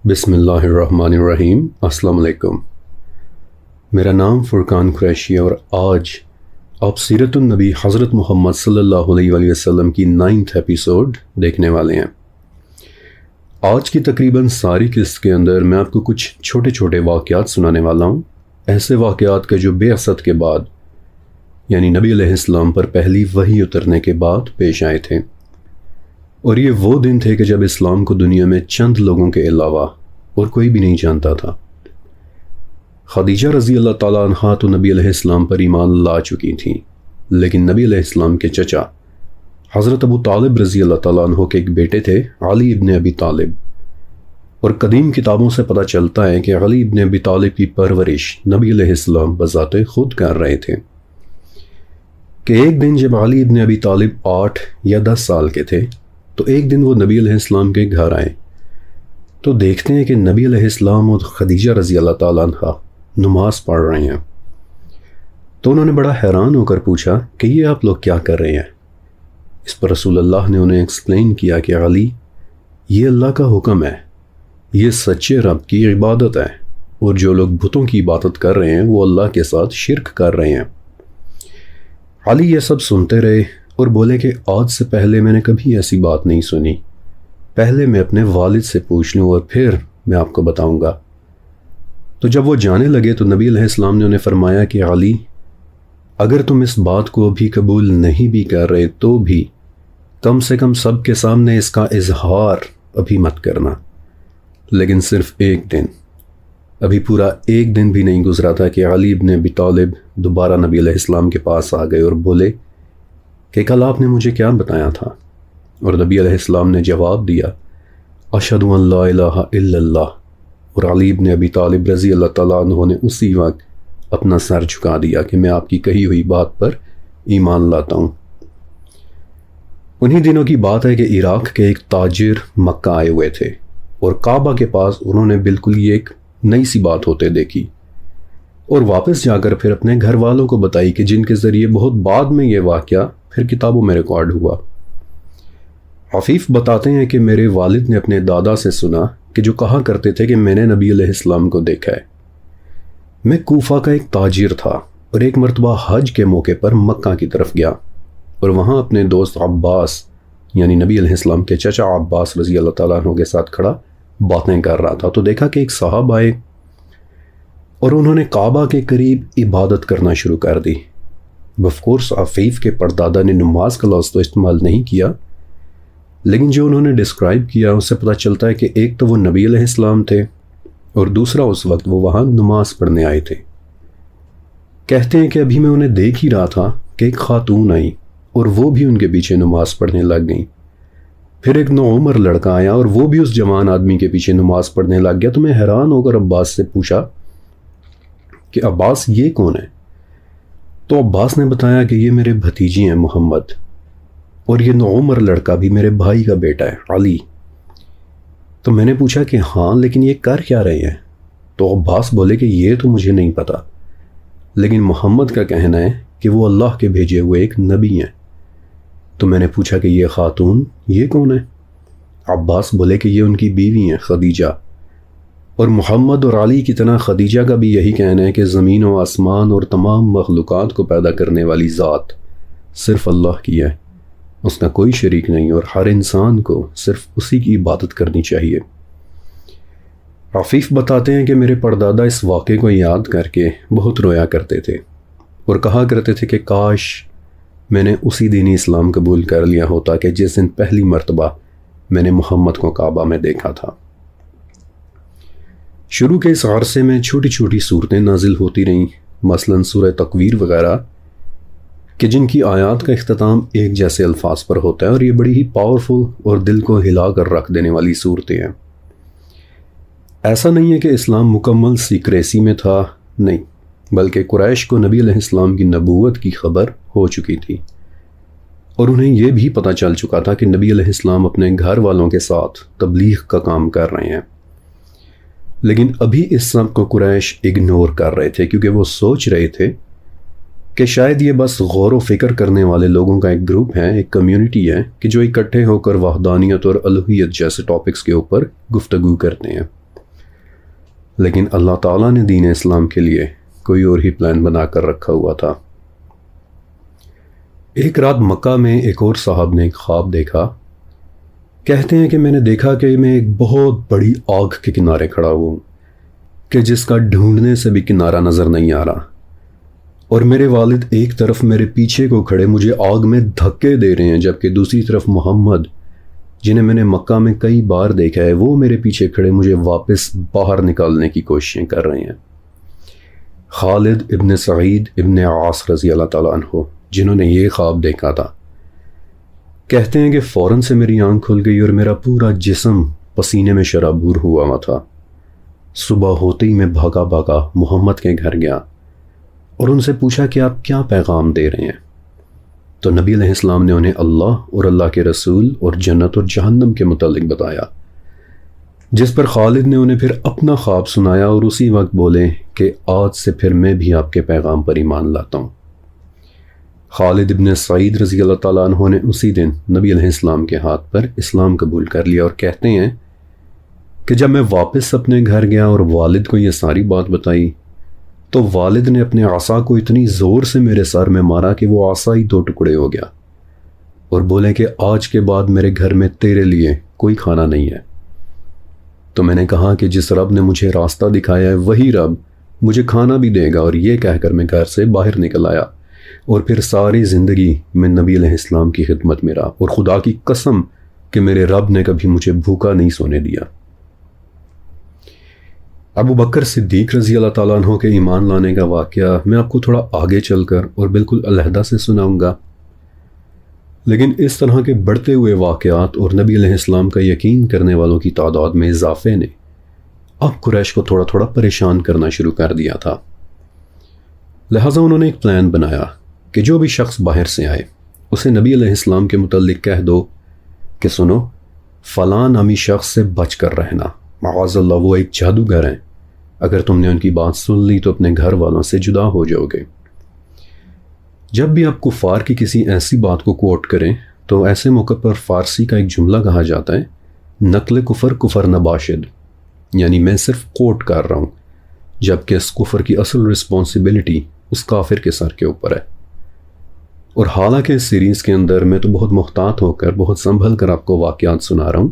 بسم اللہ الرحمن الرحیم۔ السلام علیکم۔ میرا نام فرقان قریشی ہے اور آج آپ سیرت النبی حضرت محمد صلی اللہ علیہ وآلہ وسلم کی 9th ایپیسوڈ دیکھنے والے ہیں۔ آج کی تقریباً ساری قسط کے اندر میں آپ کو کچھ چھوٹے چھوٹے واقعات سنانے والا ہوں، ایسے واقعات کے جو بعثت کے بعد یعنی نبی علیہ السلام پر پہلی وحی اترنے کے بعد پیش آئے تھے، اور یہ وہ دن تھے کہ جب اسلام کو دنیا میں چند لوگوں کے علاوہ اور کوئی بھی نہیں جانتا تھا۔ خدیجہ رضی اللہ تعالیٰ عنہا تو نبی علیہ السلام پر ایمان لا چکی تھیں، لیکن نبی علیہ السلام کے چچا حضرت ابو طالب رضی اللہ تعالیٰ عنہ کے ایک بیٹے تھے، علی ابن ابی طالب، اور قدیم کتابوں سے پتہ چلتا ہے کہ علی ابن ابی طالب کی پرورش نبی علیہ السلام بذات خود کر رہے تھے کہ ایک دن جب علی ابن ابی طالب 8 یا 10 سال کے تھے تو ایک دن وہ نبی علیہ السلام کے گھر آئے تو دیکھتے ہیں کہ نبی علیہ السلام اور خدیجہ رضی اللہ تعالیٰ عنہ نماز پڑھ رہے ہیں۔ تو انہوں نے بڑا حیران ہو کر پوچھا کہ یہ آپ لوگ کیا کر رہے ہیں؟ اس پر رسول اللہ نے انہیں ایکسپلین کیا کہ علی، یہ اللہ کا حکم ہے، یہ سچے رب کی عبادت ہے، اور جو لوگ بتوں کی عبادت کر رہے ہیں وہ اللہ کے ساتھ شرک کر رہے ہیں۔ علی یہ سب سنتے رہے اور بولے کہ آج سے پہلے میں نے کبھی ایسی بات نہیں سنی، پہلے میں اپنے والد سے پوچھ لوں اور پھر میں آپ کو بتاؤں گا۔ تو جب وہ جانے لگے تو نبی علیہ السلام نے انہیں فرمایا کہ علی، اگر تم اس بات کو ابھی قبول نہیں بھی کر رہے تو بھی کم سے کم سب کے سامنے اس کا اظہار ابھی مت کرنا، لیکن صرف ایک دن، ابھی پورا ایک دن بھی نہیں گزرا تھا کہ علی ابن ابی طالب دوبارہ نبی علیہ السلام کے پاس آ گئے اور بولے کہ کل آپ نے مجھے کیا بتایا تھا؟ اور نبی علیہ السلام نے جواب دیا، اشہد ان لا الہ الا اللہ، اور علی ابن ابی طالب رضی اللہ تعالیٰ عنہ نے اسی وقت اپنا سر جھکا دیا کہ میں آپ کی کہی ہوئی بات پر ایمان لاتا ہوں۔ انہی دنوں کی بات ہے کہ عراق کے ایک تاجر مکہ آئے ہوئے تھے اور کعبہ کے پاس انہوں نے بالکل یہ ایک نئی سی بات ہوتے دیکھی، اور واپس جا کر پھر اپنے گھر والوں کو بتائی کہ جن کے ذریعے بہت بعد میں یہ واقعہ پھر کتابوں میں ریکارڈ ہوا۔ عفیف بتاتے ہیں کہ میرے والد نے اپنے دادا سے سنا کہ جو کہا کرتے تھے کہ میں نے نبی علیہ السلام کو دیکھا ہے۔ میں کوفہ کا ایک تاجر تھا اور ایک مرتبہ حج کے موقع پر مکہ کی طرف گیا اور وہاں اپنے دوست عباس یعنی نبی علیہ السلام کے چچا عباس رضی اللہ تعالیٰ عنہ کے ساتھ کھڑا باتیں کر رہا تھا، تو دیکھا کہ ایک صاحب آئے اور انہوں نے کعبہ کے قریب عبادت کرنا شروع کر دی۔ آف کورس عفیف کے پردادا نے نماز کا لفظ تو استعمال نہیں کیا، لیکن جو انہوں نے ڈسکرائب کیا اس سے پتہ چلتا ہے کہ ایک تو وہ نبی علیہ السلام تھے اور دوسرا اس وقت وہ وہاں نماز پڑھنے آئے تھے۔ کہتے ہیں کہ ابھی میں انہیں دیکھ ہی رہا تھا کہ ایک خاتون آئی اور وہ بھی ان کے پیچھے نماز پڑھنے لگ گئیں۔ پھر ایک نوعمر لڑکا آیا اور وہ بھی اس جوان آدمی کے پیچھے نماز پڑھنے لگ گیا۔ تو میں حیران ہو کر عباس سے پوچھا کہ عباس یہ کون ہے؟ تو عباس نے بتایا کہ یہ میرے بھتیجی ہیں محمد، اور یہ نوعمر لڑکا بھی میرے بھائی کا بیٹا ہے علی۔ تو میں نے پوچھا کہ ہاں لیکن یہ کر کیا رہے ہیں؟ تو عباس بولے کہ یہ تو مجھے نہیں پتا، لیکن محمد کا کہنا ہے کہ وہ اللہ کے بھیجے ہوئے ایک نبی ہیں۔ تو میں نے پوچھا کہ یہ خاتون یہ کون ہے؟ عباس بولے کہ یہ ان کی بیوی ہیں خدیجہ، اور محمد اور علی کی طرح خدیجہ کا بھی یہی کہنا ہے کہ زمین و آسمان اور تمام مخلوقات کو پیدا کرنے والی ذات صرف اللہ کی ہے، اس کا کوئی شریک نہیں، اور ہر انسان کو صرف اسی کی عبادت کرنی چاہیے۔ عفیف بتاتے ہیں کہ میرے پردادا اس واقعے کو یاد کر کے بہت رویا کرتے تھے اور کہا کرتے تھے کہ کاش میں نے اسی دن اسلام قبول کر لیا ہوتا کہ جس دن پہلی مرتبہ میں نے محمد کو کعبہ میں دیکھا تھا۔ شروع کے اس عرصے میں چھوٹی چھوٹی صورتیں نازل ہوتی رہیں، مثلاً سورہ تکویر وغیرہ، کہ جن کی آیات کا اختتام ایک جیسے الفاظ پر ہوتا ہے، اور یہ بڑی ہی پاورفل اور دل کو ہلا کر رکھ دینے والی صورتیں ہیں۔ ایسا نہیں ہے کہ اسلام مکمل سیکریسی میں تھا، نہیں، بلکہ قریش کو نبی علیہ السلام کی نبوت کی خبر ہو چکی تھی، اور انہیں یہ بھی پتہ چل چکا تھا کہ نبی علیہ السلام اپنے گھر والوں کے ساتھ تبلیغ کا کام کر رہے ہیں، لیکن ابھی اس سب کو قریش اگنور کر رہے تھے کیونکہ وہ سوچ رہے تھے کہ شاید یہ بس غور و فکر کرنے والے لوگوں کا ایک گروپ ہے، ایک کمیونٹی ہے کہ جو اکٹھے ہو کر وحدانیت اور الوہیت جیسے ٹاپکس کے اوپر گفتگو کرتے ہیں۔ لیکن اللہ تعالیٰ نے دین اسلام کے لیے کوئی اور ہی پلان بنا کر رکھا ہوا تھا۔ ایک رات مکہ میں ایک اور صاحب نے ایک خواب دیکھا۔ کہتے ہیں کہ میں نے دیکھا کہ میں ایک بہت بڑی آگ کے کنارے کھڑا ہوں کہ جس کا ڈھونڈنے سے بھی کنارہ نظر نہیں آ رہا، اور میرے والد ایک طرف میرے پیچھے کو کھڑے مجھے آگ میں دھکے دے رہے ہیں، جبکہ دوسری طرف محمد، جنہیں میں نے مکہ میں کئی بار دیکھا ہے، وہ میرے پیچھے کھڑے مجھے واپس باہر نکالنے کی کوششیں کر رہے ہیں۔ خالد ابن سعید ابن عاص رضی اللہ تعالیٰ عنہ، جنہوں نے یہ خواب دیکھا تھا، کہتے ہیں کہ فوراً سے میری آنکھ کھل گئی اور میرا پورا جسم پسینے میں شرابور ہوا تھا۔ صبح ہوتے ہی میں بھاگا بھاگا محمد کے گھر گیا اور ان سے پوچھا کہ آپ کیا پیغام دے رہے ہیں؟ تو نبی علیہ السلام نے انہیں اللہ اور اللہ کے رسول اور جنت اور جہنم کے متعلق بتایا، جس پر خالد نے انہیں پھر اپنا خواب سنایا اور اسی وقت بولے کہ آج سے پھر میں بھی آپ کے پیغام پر ایمان لاتا ہوں۔ خالد ابن سعید رضی اللہ تعالیٰ عنہ نے اسی دن نبی علیہ السلام کے ہاتھ پر اسلام قبول کر لیا، اور کہتے ہیں کہ جب میں واپس اپنے گھر گیا اور والد کو یہ ساری بات بتائی تو والد نے اپنے عصا کو اتنی زور سے میرے سر میں مارا کہ وہ عصا ہی 2 ٹکڑے ہو گیا، اور بولے کہ آج کے بعد میرے گھر میں تیرے لیے کوئی کھانا نہیں ہے۔ تو میں نے کہا کہ جس رب نے مجھے راستہ دکھایا ہے وہی رب مجھے کھانا بھی دے گا، اور یہ کہہ کر میں گھر سے باہر نکل آیا، اور پھر ساری زندگی میں نبی علیہ السلام کی خدمت میں رہا، اور خدا کی قسم کہ میرے رب نے کبھی مجھے بھوکا نہیں سونے دیا۔ ابو بکر صدیق رضی اللہ تعالیٰ عنہ کے ایمان لانے کا واقعہ میں آپ کو تھوڑا آگے چل کر اور بالکل علیحدہ سے سناؤں گا، لیکن اس طرح کے بڑھتے ہوئے واقعات اور نبی علیہ السلام کا یقین کرنے والوں کی تعداد میں اضافے نے اب قریش کو تھوڑا تھوڑا پریشان کرنا شروع کر دیا تھا۔ لہٰذا انہوں نے ایک پلان بنایا کہ جو بھی شخص باہر سے آئے اسے نبی علیہ السلام کے متعلق کہہ دو کہ سنو، فلاں نامی شخص سے بچ کر رہنا، معاذ اللہ وہ ایک جادوگر ہیں، اگر تم نے ان کی بات سن لی تو اپنے گھر والوں سے جدا ہو جاؤ گے۔ جب بھی آپ کفار کی کسی ایسی بات کو کوٹ کریں تو ایسے موقع پر فارسی کا ایک جملہ کہا جاتا ہے، نقل کفر کفر نباشد، یعنی میں صرف کوٹ کر رہا ہوں، جبکہ اس کفر کی اصل رسپانسبلٹی اس کافر کے سر کے اوپر ہے۔ اور حالانکہ اس سیریز کے اندر میں تو بہت محتاط ہو کر بہت سنبھل کر آپ کو واقعات سنا رہا ہوں،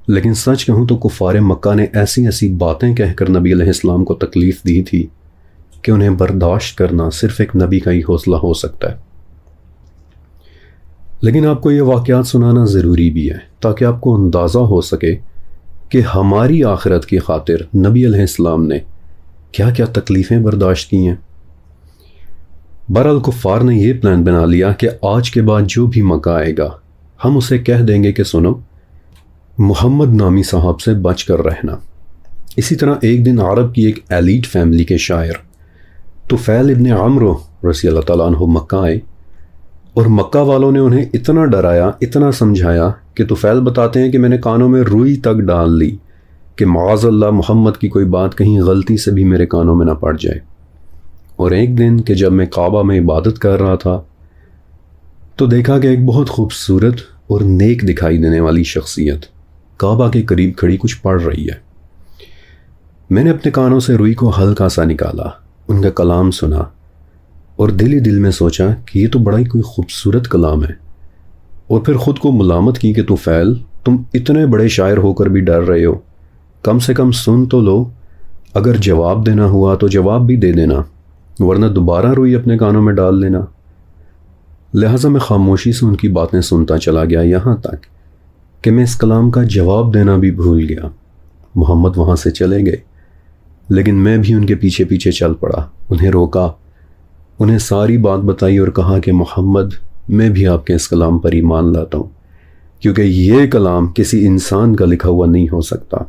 لیکن سچ کہوں تو کفار مکہ نے ایسی ایسی باتیں کہہ کر نبی علیہ السلام کو تکلیف دی تھی کہ انہیں برداشت کرنا صرف ایک نبی کا ہی حوصلہ ہو سکتا ہے۔ لیکن آپ کو یہ واقعات سنانا ضروری بھی ہے تاکہ آپ کو اندازہ ہو سکے کہ ہماری آخرت کی خاطر نبی علیہ السلام نے کیا کیا تکلیفیں برداشت کی ہیں۔ بہرحال کفار نے یہ پلان بنا لیا کہ آج کے بعد جو بھی مکہ آئے گا ہم اسے کہہ دیں گے کہ سنو، محمد نامی صاحب سے بچ کر رہنا۔ اسی طرح ایک دن عرب کی ایک ایلیٹ فیملی کے شاعر طفیل ابن عمرو رضی اللہ تعالیٰ عنہ مکہ آئے، اور مکہ والوں نے انہیں اتنا ڈرایا، اتنا سمجھایا کہ طفیل بتاتے ہیں کہ میں نے کانوں میں روئی تک ڈال لی کہ معاذ اللہ محمد کی کوئی بات کہیں غلطی سے بھی میرے کانوں میں نہ پڑ جائے۔ اور ایک دن کہ جب میں کعبہ میں عبادت کر رہا تھا تو دیکھا کہ ایک بہت خوبصورت اور نیک دکھائی دینے والی شخصیت کعبہ کے قریب کھڑی کچھ پڑھ رہی ہے۔ میں نے اپنے کانوں سے روئی کو ہلکا سا نکالا، ان کا کلام سنا، اور دل ہی دل میں سوچا کہ یہ تو بڑا ہی کوئی خوبصورت کلام ہے، اور پھر خود کو ملامت کی کہ طفیل تم اتنے بڑے شاعر ہو کر بھی ڈر رہے ہو، کم سے کم سن تو لو، اگر جواب دینا ہوا تو جواب بھی دے دینا، ورنہ دوبارہ روئی اپنے کانوں میں ڈال لینا۔ لہٰذا میں خاموشی سے ان کی باتیں سنتا چلا گیا، یہاں تک کہ میں اس کلام کا جواب دینا بھی بھول گیا۔ محمد وہاں سے چلے گئے، لیکن میں بھی ان کے پیچھے پیچھے چل پڑا، انہیں روکا، انہیں ساری بات بتائی اور کہا کہ محمد میں بھی آپ کے اس کلام پر ایمان لاتا ہوں، کیونکہ یہ کلام کسی انسان کا لکھا ہوا نہیں ہو سکتا۔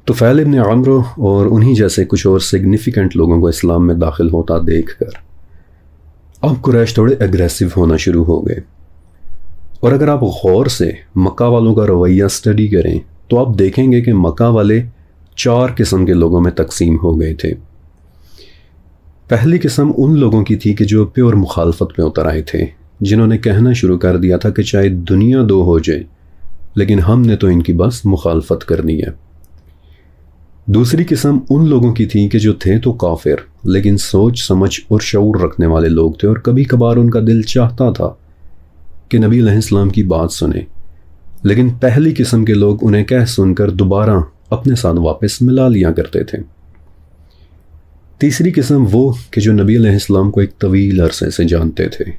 طفیل ابن عمرو اور انہی جیسے کچھ اور سگنیفیکنٹ لوگوں کو اسلام میں داخل ہوتا دیکھ کر اب قریش تھوڑے اگریسو ہونا شروع ہو گئے۔ اور اگر آپ غور سے مکہ والوں کا رویہ سٹڈی کریں تو آپ دیکھیں گے کہ مکہ والے 4 قسم کے لوگوں میں تقسیم ہو گئے تھے۔ پہلی قسم ان لوگوں کی تھی کہ جو پیور مخالفت میں اتر آئے تھے، جنہوں نے کہنا شروع کر دیا تھا کہ چاہے دنیا 2 ہو جائے لیکن ہم نے تو ان کی بس مخالفت کرنی ہے۔ دوسری قسم ان لوگوں کی تھی کہ جو تھے تو کافر لیکن سوچ سمجھ اور شعور رکھنے والے لوگ تھے، اور کبھی کبھار ان کا دل چاہتا تھا کہ نبی علیہ السلام کی بات سنیں، لیکن پہلی قسم کے لوگ انہیں کہہ سن کر دوبارہ اپنے ساتھ واپس ملا لیا کرتے تھے۔ تیسری قسم وہ کہ جو نبی علیہ السلام کو ایک طویل عرصے سے جانتے تھے،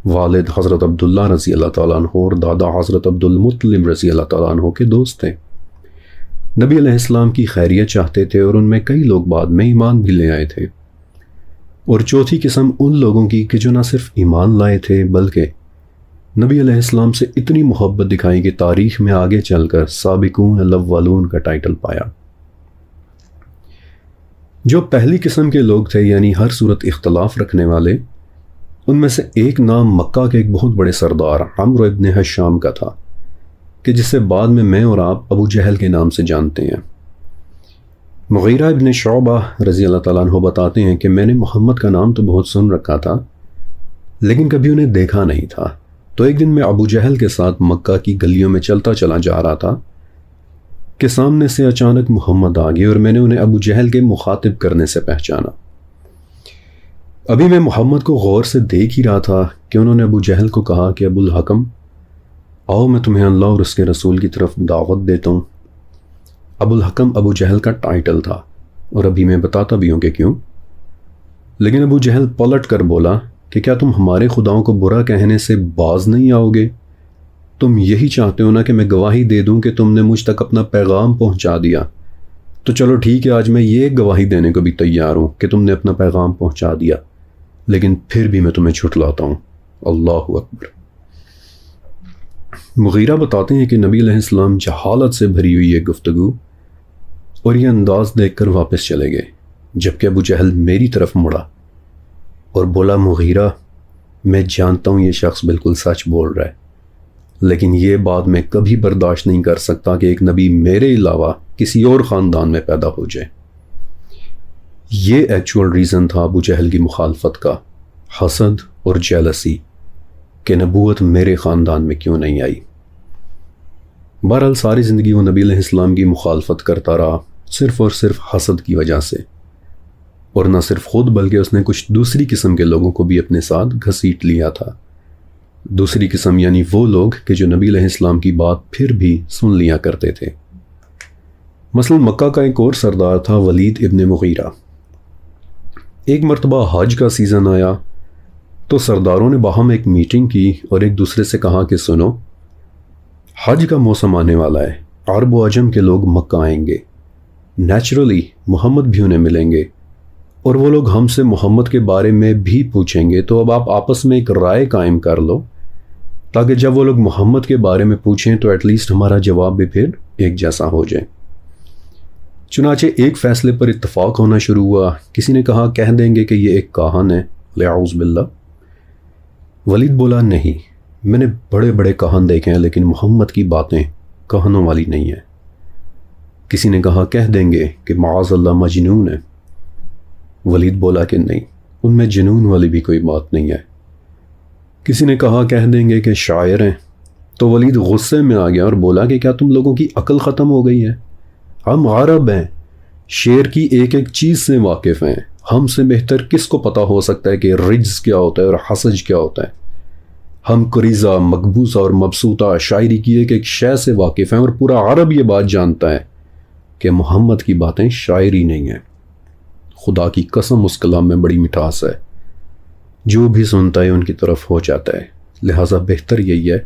والد حضرت عبداللہ رضی اللہ تعالیٰ عنہ اور دادا حضرت عبد المطلب رضی اللہ تعالیٰ عنہ کے دوست تھے، نبی علیہ السلام کی خیریت چاہتے تھے، اور ان میں کئی لوگ بعد میں ایمان بھی لے آئے تھے۔ اور چوتھی قسم ان لوگوں کی کہ جو نہ صرف ایمان لائے تھے بلکہ نبی علیہ السلام سے اتنی محبت دکھائی کہ تاریخ میں آگے چل کر سابقون الاولون کا ٹائٹل پایا۔ جو پہلی قسم کے لوگ تھے یعنی ہر صورت اختلاف رکھنے والے، ان میں سے ایک نام مکہ کے ایک بہت بڑے سردار عمرو ابن حشام کا تھا کہ جسے بعد میں اور آپ ابو جہل کے نام سے جانتے ہیں۔ مغیرہ ابن شعبہ رضی اللہ تعالیٰ عنہ بتاتے ہیں کہ میں نے محمد کا نام تو بہت سن رکھا تھا لیکن کبھی انہیں دیکھا نہیں تھا، تو ایک دن میں ابو جہل کے ساتھ مکہ کی گلیوں میں چلتا چلا جا رہا تھا کہ سامنے سے اچانک محمد آ گئے، اور میں نے انہیں ابو جہل کے مخاطب کرنے سے پہچانا۔ ابھی میں محمد کو غور سے دیکھ ہی رہا تھا کہ انہوں نے ابو جہل کو کہا کہ ابو الحکم آؤ میں تمہیں اللہ اور اس کے رسول کی طرف دعوت دیتا ہوں۔ ابو الحکم ابو جہل کا ٹائٹل تھا، اور ابھی میں بتاتا بھی ہوں کہ کیوں، لیکن ابو جہل پلٹ کر بولا کہ کیا تم ہمارے خداؤں کو برا کہنے سے باز نہیں آؤ گے؟ تم یہی چاہتے ہو نا کہ میں گواہی دے دوں کہ تم نے مجھ تک اپنا پیغام پہنچا دیا، تو چلو ٹھیک ہے، آج میں یہ گواہی دینے کو بھی تیار ہوں کہ تم نے اپنا پیغام پہنچا دیا، لیکن پھر بھی میں تمہیں جھٹلاتا ہوں۔ اللہ اکبر۔ مغیرہ بتاتے ہیں کہ نبی علیہ السلام جہالت سے بھری ہوئی یہ گفتگو اور یہ انداز دیکھ کر واپس چلے گئے، جبکہ ابو جہل میری طرف مڑا اور بولا مغیرہ میں جانتا ہوں یہ شخص بالکل سچ بول رہا ہے، لیکن یہ بات میں کبھی برداشت نہیں کر سکتا کہ ایک نبی میرے علاوہ کسی اور خاندان میں پیدا ہو جائے۔ یہ ایکچول ریزن تھا ابو جہل کی مخالفت کا، حسد اور جیلسی کہ نبوت میرے خاندان میں کیوں نہیں آئی۔ بہرحال ساری زندگی وہ نبی علیہ السلام کی مخالفت کرتا رہا، صرف اور صرف حسد کی وجہ سے، اور نہ صرف خود بلکہ اس نے کچھ دوسری قسم کے لوگوں کو بھی اپنے ساتھ گھسیٹ لیا تھا۔ دوسری قسم یعنی وہ لوگ کہ جو نبی علیہ السلام کی بات پھر بھی سن لیا کرتے تھے۔ مثلا مکہ کا ایک اور سردار تھا ولید ابن مغیرہ۔ ایک مرتبہ حج کا سیزن آیا تو سرداروں نے باہم ایک میٹنگ کی اور ایک دوسرے سے کہا کہ سنو، حج کا موسم آنے والا ہے، عرب و عجم کے لوگ مکہ آئیں گے، نیچرلی محمد بھی انہیں ملیں گے، اور وہ لوگ ہم سے محمد کے بارے میں بھی پوچھیں گے، تو اب آپ آپس میں ایک رائے قائم کر لو تاکہ جب وہ لوگ محمد کے بارے میں پوچھیں تو ایٹ لیسٹ ہمارا جواب بھی پھر ایک جیسا ہو جائے۔ چنانچہ ایک فیصلے پر اتفاق ہونا شروع ہوا۔ کسی نے کہا کہہ دیں گے کہ یہ ایک کاہن ہے، لعوذ باللہ۔ ولید بولا نہیں، میں نے بڑے بڑے کاہن دیکھے ہیں لیکن محمد کی باتیں کاہنوں والی نہیں ہیں۔ کسی نے کہا کہہ دیں گے کہ معاذ اللہ مجنون ہے۔ ولید بولا کہ نہیں، ان میں جنون والی بھی کوئی بات نہیں ہے۔ کسی نے کہا کہہ دیں گے کہ شاعر ہیں، تو ولید غصے میں آ گیا اور بولا کہ کیا تم لوگوں کی عقل ختم ہو گئی ہے؟ ہم عرب ہیں، شعر کی ایک ایک چیز سے واقف ہیں، ہم سے بہتر کس کو پتہ ہو سکتا ہے کہ رجز کیا ہوتا ہے اور حسج کیا ہوتا ہے؟ ہم قریضہ، مقبوضہ اور مبسوطہ شاعری کی ایک ایک شے سے واقف ہیں، اور پورا عرب یہ بات جانتا ہے کہ محمد کی باتیں شاعری نہیں ہیں۔ خدا کی قسم اس کلام میں بڑی مٹھاس ہے، جو بھی سنتا ہے ان کی طرف ہو جاتا ہے، لہٰذا بہتر یہی ہے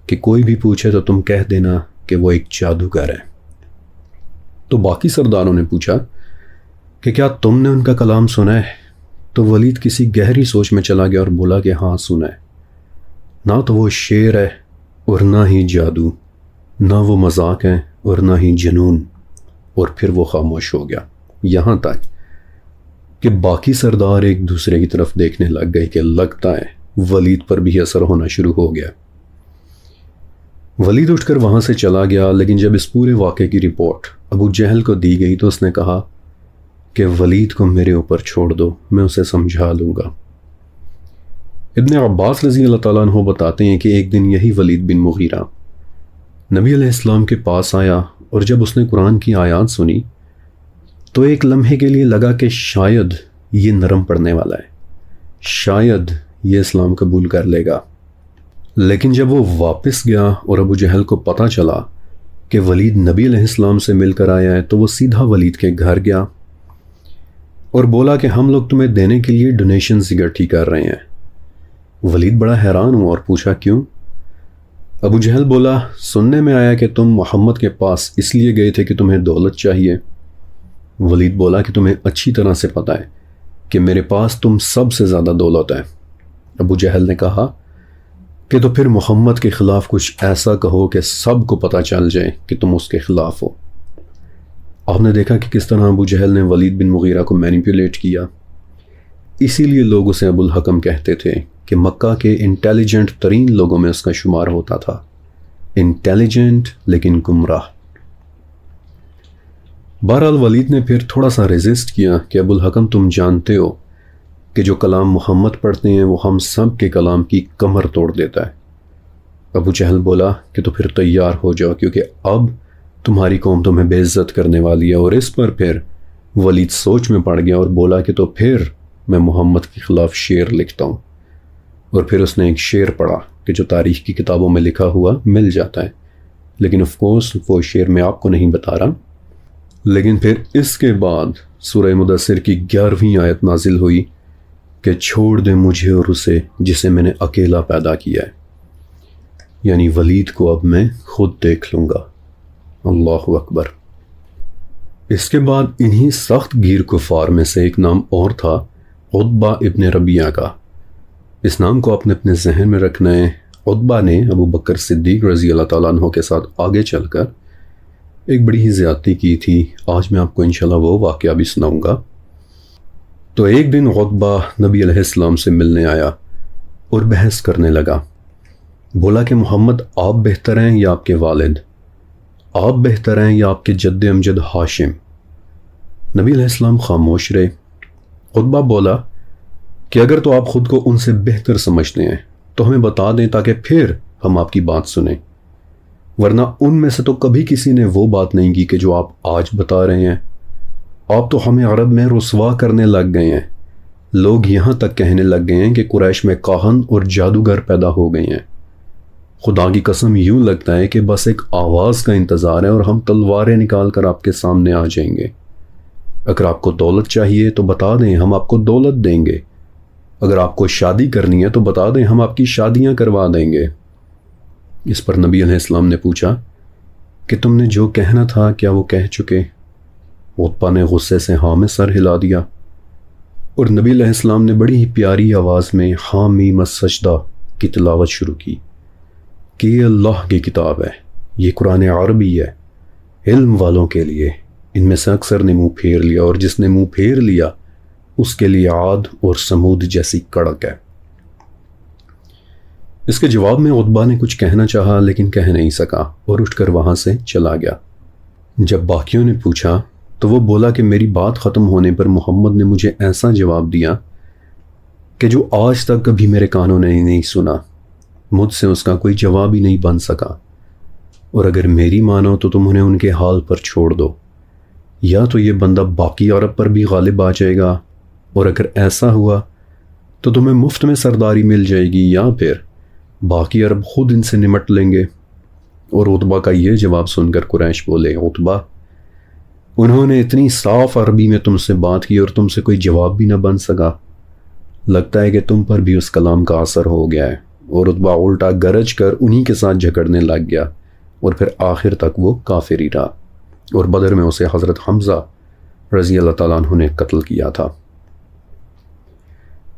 کہ کوئی بھی پوچھے تو تم کہہ دینا کہ وہ ایک جادوگر ہے۔ تو باقی سرداروں نے پوچھا کہ کیا تم نے ان کا کلام سنا ہے؟ تو ولید کسی گہری سوچ میں چلا گیا اور بولا کہ ہاں سنا ہے۔ نہ تو وہ شعر ہے اور نہ ہی جادو، نہ وہ مذاق ہے اور نہ ہی جنون، اور پھر وہ خاموش ہو گیا، یہاں تک کہ باقی سردار ایک دوسرے کی طرف دیکھنے لگ گئے کہ لگتا ہے ولید پر بھی اثر ہونا شروع ہو گیا۔ ولید اٹھ کر وہاں سے چلا گیا، لیکن جب اس پورے واقعے کی رپورٹ ابو جہل کو دی گئی تو اس نے کہا کہ ولید کو میرے اوپر چھوڑ دو، میں اسے سمجھا لوں گا۔ ابن عباس رضی اللہ تعالیٰ عنہ بتاتے ہیں کہ ایک دن یہی ولید بن مغیرہ نبی علیہ السلام کے پاس آیا، اور جب اس نے قرآن کی آیات سنی تو ایک لمحے کے لیے لگا کہ شاید یہ نرم پڑنے والا ہے، شاید یہ اسلام قبول کر لے گا۔ لیکن جب وہ واپس گیا اور ابو جہل کو پتہ چلا کہ ولید نبی علیہ السلام سے مل کر آیا ہے، تو وہ سیدھا ولید کے گھر گیا اور بولا کہ ہم لوگ تمہیں دینے کے لیے ڈونیشنز اکٹھی کر رہے ہیں۔ ولید بڑا حیران ہوا اور پوچھا کیوں؟ ابو جہل بولا سننے میں آیا کہ تم محمد کے پاس اس لیے گئے تھے کہ تمہیں دولت چاہیے۔ ولید بولا کہ تمہیں اچھی طرح سے پتہ ہے کہ میرے پاس تم سب سے زیادہ دولت ہے۔ ابو جہل نے کہا کہ تو پھر محمد کے خلاف کچھ ایسا کہو کہ سب کو پتہ چل جائے کہ تم اس کے خلاف ہو۔ آپ نے دیکھا کہ کس طرح ابو جہل نے ولید بن مغیرہ کو مینیپولیٹ کیا۔ اسی لیے لوگ اسے ابو الحکم کہتے تھے کہ مکہ کے انٹیلیجنٹ ترین لوگوں میں اس کا شمار ہوتا تھا، انٹیلیجنٹ لیکن گمراہ۔ بہرحال ولید نے پھر تھوڑا سا ریزسٹ کیا کہ ابو الحکم تم جانتے ہو کہ جو کلام محمد پڑھتے ہیں وہ ہم سب کے کلام کی کمر توڑ دیتا ہے۔ ابو جہل بولا کہ تو پھر تیار ہو جاؤ، کیونکہ اب تمہاری قوم تمہیں بے عزت کرنے والی ہے۔ اور اس پر پھر ولید سوچ میں پڑ گیا اور بولا کہ تو پھر میں محمد کے خلاف شعر لکھتا ہوں۔ اور پھر اس نے ایک شعر پڑھا کہ جو تاریخ کی کتابوں میں لکھا ہوا مل جاتا ہے، لیکن آف کورس وہ شعر میں آپ کو نہیں بتا رہا۔ لیکن پھر اس کے بعد سورہ مدثر کی 11ویں آیت نازل ہوئی کہ چھوڑ دے مجھے اور اسے جسے میں نے اکیلا پیدا کیا ہے، یعنی ولید کو اب میں خود دیکھ لوں گا۔ اللہ اکبر۔ اس کے بعد انہی سخت گیر کفار میں سے ایک نام اور تھا، عتبہ ابن ربیعہ کا۔ اس نام کو آپ نے اپنے ذہن میں رکھنا ہے۔ عتبہ نے ابو بکر صدیق رضی اللہ تعالیٰ عنہ کے ساتھ آگے چل کر ایک بڑی ہی زیادتی کی تھی۔ آج میں آپ کو انشاءاللہ وہ واقعہ بھی سناؤں گا۔ تو ایک دن عتبہ نبی علیہ السلام سے ملنے آیا اور بحث کرنے لگا۔ بولا کہ محمد آپ بہتر ہیں یا آپ کے والد؟ آپ بہتر ہیں یا آپ کے جد امجد ہاشم؟ نبی علیہ السلام خاموش رہے۔ عتبہ بولا کہ اگر تو آپ خود کو ان سے بہتر سمجھتے ہیں تو ہمیں بتا دیں تاکہ پھر ہم آپ کی بات سنیں، ورنہ ان میں سے تو کبھی کسی نے وہ بات نہیں کی کہ جو آپ آج بتا رہے ہیں۔ آپ تو ہمیں عرب میں رسوا کرنے لگ گئے ہیں۔ لوگ یہاں تک کہنے لگ گئے ہیں کہ قریش میں کاہن اور جادوگر پیدا ہو گئے ہیں۔ خدا کی قسم یوں لگتا ہے کہ بس ایک آواز کا انتظار ہے اور ہم تلواریں نکال کر آپ کے سامنے آ جائیں گے۔ اگر آپ کو دولت چاہیے تو بتا دیں، ہم آپ کو دولت دیں گے۔ اگر آپ کو شادی کرنی ہے تو بتا دیں، ہم آپ کی شادیاں کروا دیں گے۔ اس پر نبی علیہ السلام نے پوچھا کہ تم نے جو کہنا تھا کیا وہ کہہ چکے؟ عتبہ نے غصے سے ہاں میں سر ہلا دیا اور نبی علیہ السلام نے بڑی ہی پیاری آواز میں حامیم السجدہ کی تلاوت شروع کی کہ یہ اللہ کی کتاب ہے، یہ قرآن عربی ہے، علم والوں کے لیے۔ ان میں سے اکثر نے منہ پھیر لیا، اور جس نے منہ پھیر لیا اس کے لیے عاد اور سمود جیسی کڑک ہے۔ اس کے جواب میں عتبہ نے کچھ کہنا چاہا لیکن کہہ نہیں سکا اور اٹھ کر وہاں سے چلا گیا۔ جب باقیوں نے پوچھا تو وہ بولا کہ میری بات ختم ہونے پر محمد نے مجھے ایسا جواب دیا کہ جو آج تک کبھی میرے کانوں نے نہیں سنا۔ مجھ سے اس کا کوئی جواب ہی نہیں بن سکا، اور اگر میری مانو تو تم انہیں ان کے حال پر چھوڑ دو، یا تو یہ بندہ باقی عرب پر بھی غالب آ جائے گا، اور اگر ایسا ہوا تو تمہیں مفت میں سرداری مل جائے گی، یا پھر باقی عرب خود ان سے نمٹ لیں گے۔ اور عتبہ کا یہ جواب سن کر قریش بولے، عتبہ انہوں نے اتنی صاف عربی میں تم سے بات کی اور تم سے کوئی جواب بھی نہ بن سکا، لگتا ہے کہ تم پر بھی اس کلام کا اثر ہو گیا ہے۔ اور عتبہ الٹا گرج کر انہی کے ساتھ جھگڑنے لگ گیا، اور پھر آخر تک وہ کافر ہی رہا، اور بدر میں اسے حضرت حمزہ رضی اللہ تعالیٰ عنہ نے قتل کیا تھا۔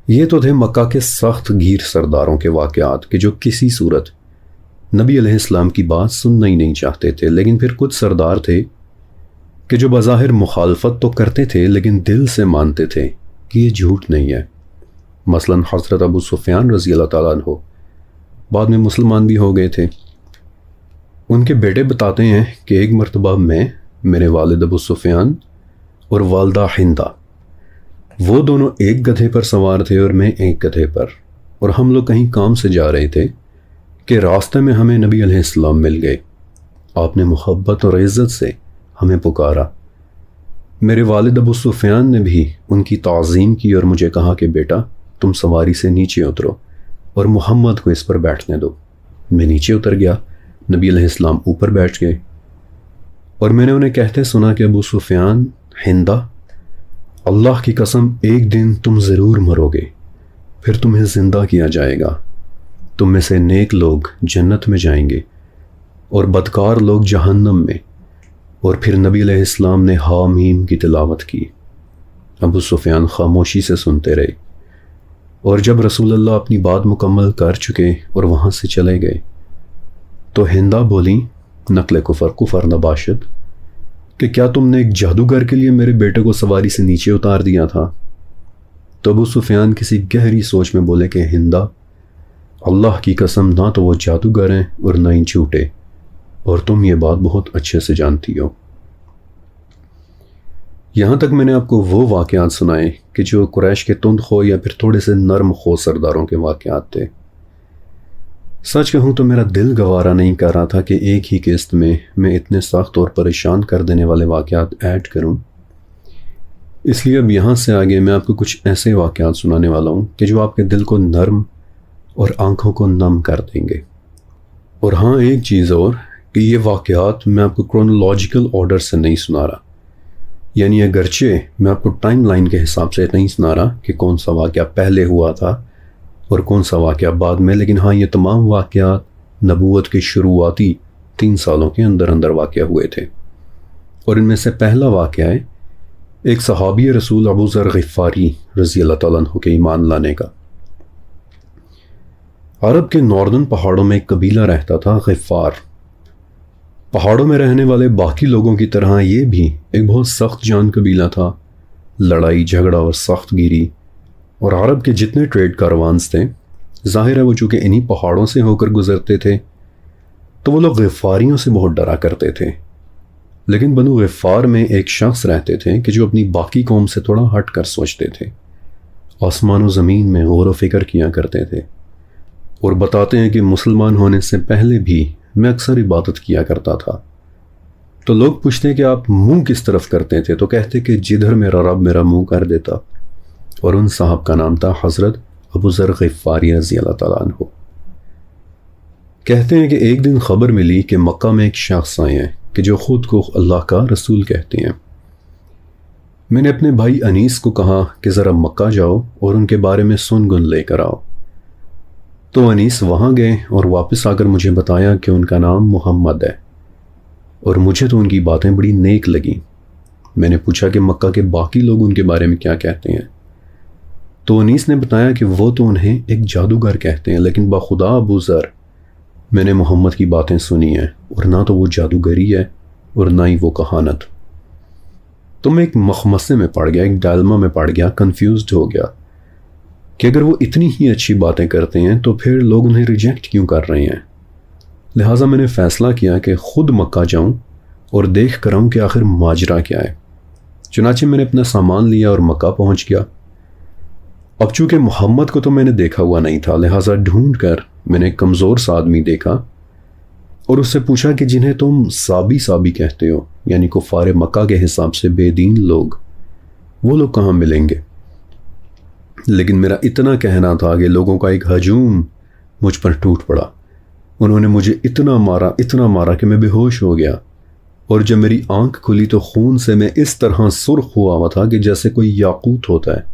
یہ تو تھے مکہ کے سخت گیر سرداروں کے واقعات کہ جو کسی صورت نبی علیہ السلام کی بات سننا ہی نہیں چاہتے تھے۔ لیکن پھر کچھ سردار تھے کہ جو بظاہر مخالفت تو کرتے تھے لیکن دل سے مانتے تھے کہ یہ جھوٹ نہیں ہے۔ مثلا حضرت ابو سفیان رضی اللہ تعالیٰ عنہ بعد میں مسلمان بھی ہو گئے تھے۔ ان کے بیٹے بتاتے ہیں کہ ایک مرتبہ میں، میرے والد ابو سفیان اور والدہ ہندہ، وہ دونوں ایک گدھے پر سوار تھے اور میں ایک گدھے پر، اور ہم لوگ کہیں کام سے جا رہے تھے کہ راستے میں ہمیں نبی علیہ السلام مل گئے۔ آپ نے محبت اور عزت سے ہمیں پکارا۔ میرے والد ابو سفیان نے بھی ان کی تعظیم کی اور مجھے کہا کہ بیٹا تم سواری سے نیچے اترو اور محمد کو اس پر بیٹھنے دو۔ میں نیچے اتر گیا، نبی علیہ السلام اوپر بیٹھ گئے اور میں نے انہیں کہتے سنا کہ ابو سفیان، ہندا، اللہ کی قسم ایک دن تم ضرور مرو گے، پھر تمہیں زندہ کیا جائے گا، تم میں سے نیک لوگ جنت میں جائیں گے اور بدکار لوگ جہنم میں۔ اور پھر نبی علیہ السلام نے حامیم کی تلاوت کی۔ ابو سفیان خاموشی سے سنتے رہے اور جب رسول اللہ اپنی بات مکمل کر چکے اور وہاں سے چلے گئے تو ہندا بولی، نقل کفر نباشد، کہ کیا تم نے ایک جادوگر کے لیے میرے بیٹے کو سواری سے نیچے اتار دیا تھا؟ تو ابو سفیان کسی گہری سوچ میں بولے کہ ہندا، اللہ کی قسم نہ تو وہ جادوگر ہیں اور نہ ہی جھوٹے، اور تم یہ بات بہت اچھے سے جانتی ہو۔ یہاں تک میں نے آپ کو وہ واقعات سنائے کہ جو قریش کے تند خو یا پھر تھوڑے سے نرم خو سرداروں کے واقعات تھے۔ سچ کہوں تو میرا دل گوارا نہیں کر رہا تھا کہ ایک ہی قسط میں اتنے سخت اور پریشان کر دینے والے واقعات ایڈ کروں، اس لیے اب یہاں سے آگے میں آپ کو کچھ ایسے واقعات سنانے والا ہوں کہ جو آپ کے دل کو نرم اور آنکھوں کو نم کر دیں گے۔ اور ہاں ایک چیز اور کہ یہ واقعات میں آپ کو کرونالوجیکل آرڈر سے نہیں سنا رہا، یعنی اگرچہ میں آپ کو ٹائم لائن کے حساب سے نہیں سنا رہا کہ کون سا واقعہ پہلے ہوا تھا اور کون سا واقعہ بعد میں، لیکن ہاں یہ تمام واقعات نبوت کے شروعاتی 3 سالوں کے اندر واقع ہوئے تھے۔ اور ان میں سے پہلا واقعہ ہے ایک صحابی رسول ابو ذر غفاری رضی اللہ تعالیٰ عنہ کے ایمان لانے کا۔ عرب کے ناردن پہاڑوں میں ایک قبیلہ رہتا تھا، غفار۔ پہاڑوں میں رہنے والے باقی لوگوں کی طرح یہ بھی ایک بہت سخت جان قبیلہ تھا، لڑائی جھگڑا اور سخت گیری۔ اور عرب کے جتنے ٹریڈ کاروانز تھے، ظاہر ہے وہ چونکہ انہی پہاڑوں سے ہو کر گزرتے تھے تو وہ لوگ غفاریوں سے بہت ڈرا کرتے تھے۔ لیکن بنو غفار میں ایک شخص رہتے تھے کہ جو اپنی باقی قوم سے تھوڑا ہٹ کر سوچتے تھے، آسمان و زمین میں غور و فکر کیا کرتے تھے، اور بتاتے ہیں کہ مسلمان ہونے سے پہلے بھی میں اکثر عبادت کیا کرتا تھا۔ تو لوگ پوچھتے کہ آپ منہ کس طرف کرتے تھے؟ تو کہتے کہ جدھر میرا رب میرا منہ کر دیتا۔ اور ان صاحب کا نام تھا حضرت ابو ذر غفاری رضی اللہ تعالیٰ عنہ۔ کہتے ہیں کہ ایک دن خبر ملی کہ مکہ میں ایک شخص آئے ہیں کہ جو خود کو اللہ کا رسول کہتے ہیں۔ میں نے اپنے بھائی انیس کو کہا کہ ذرا مکہ جاؤ اور ان کے بارے میں سن گن لے کر آؤ۔ تو انیس وہاں گئے اور واپس آ کر مجھے بتایا کہ ان کا نام محمد ہے، اور مجھے تو ان کی باتیں بڑی نیک لگیں۔ میں نے پوچھا کہ مکہ کے باقی لوگ ان کے بارے میں کیا کہتے ہیں؟ تو انیس نے بتایا کہ وہ تو انہیں ایک جادوگر کہتے ہیں، لیکن بخدا ابو ذر میں نے محمد کی باتیں سنی ہیں، اور نہ تو وہ جادوگری ہے اور نہ ہی وہ کہانت۔ تو میں ایک مخمصے میں پڑ گیا، ایک ڈائلما میں پڑ گیا، کنفیوزڈ ہو گیا کہ اگر وہ اتنی ہی اچھی باتیں کرتے ہیں تو پھر لوگ انہیں ریجیکٹ کیوں کر رہے ہیں۔ لہٰذا میں نے فیصلہ کیا کہ خود مکہ جاؤں اور دیکھ کر آؤں کہ آخر ماجرا کیا ہے۔ چنانچہ میں نے اپنا سامان لیا اور مکہ پہنچ گیا۔ اب چونکہ محمد کو تو میں نے دیکھا ہوا نہیں تھا، لہٰذا ڈھونڈ کر میں نے ایک کمزور سا آدمی دیکھا اور اس سے پوچھا کہ جنہیں تم صابی کہتے ہو، یعنی کفار مکہ کے حساب سے بے دین لوگ، وہ لوگ کہاں ملیں گے؟ لیکن میرا اتنا کہنا تھا کہ لوگوں کا ایک ہجوم مجھ پر ٹوٹ پڑا۔ انہوں نے مجھے اتنا مارا کہ میں بے ہوش ہو گیا، اور جب میری آنکھ کھلی تو خون سے میں اس طرح سرخ ہوا تھا کہ جیسے کوئی یاقوت ہوتا ہے۔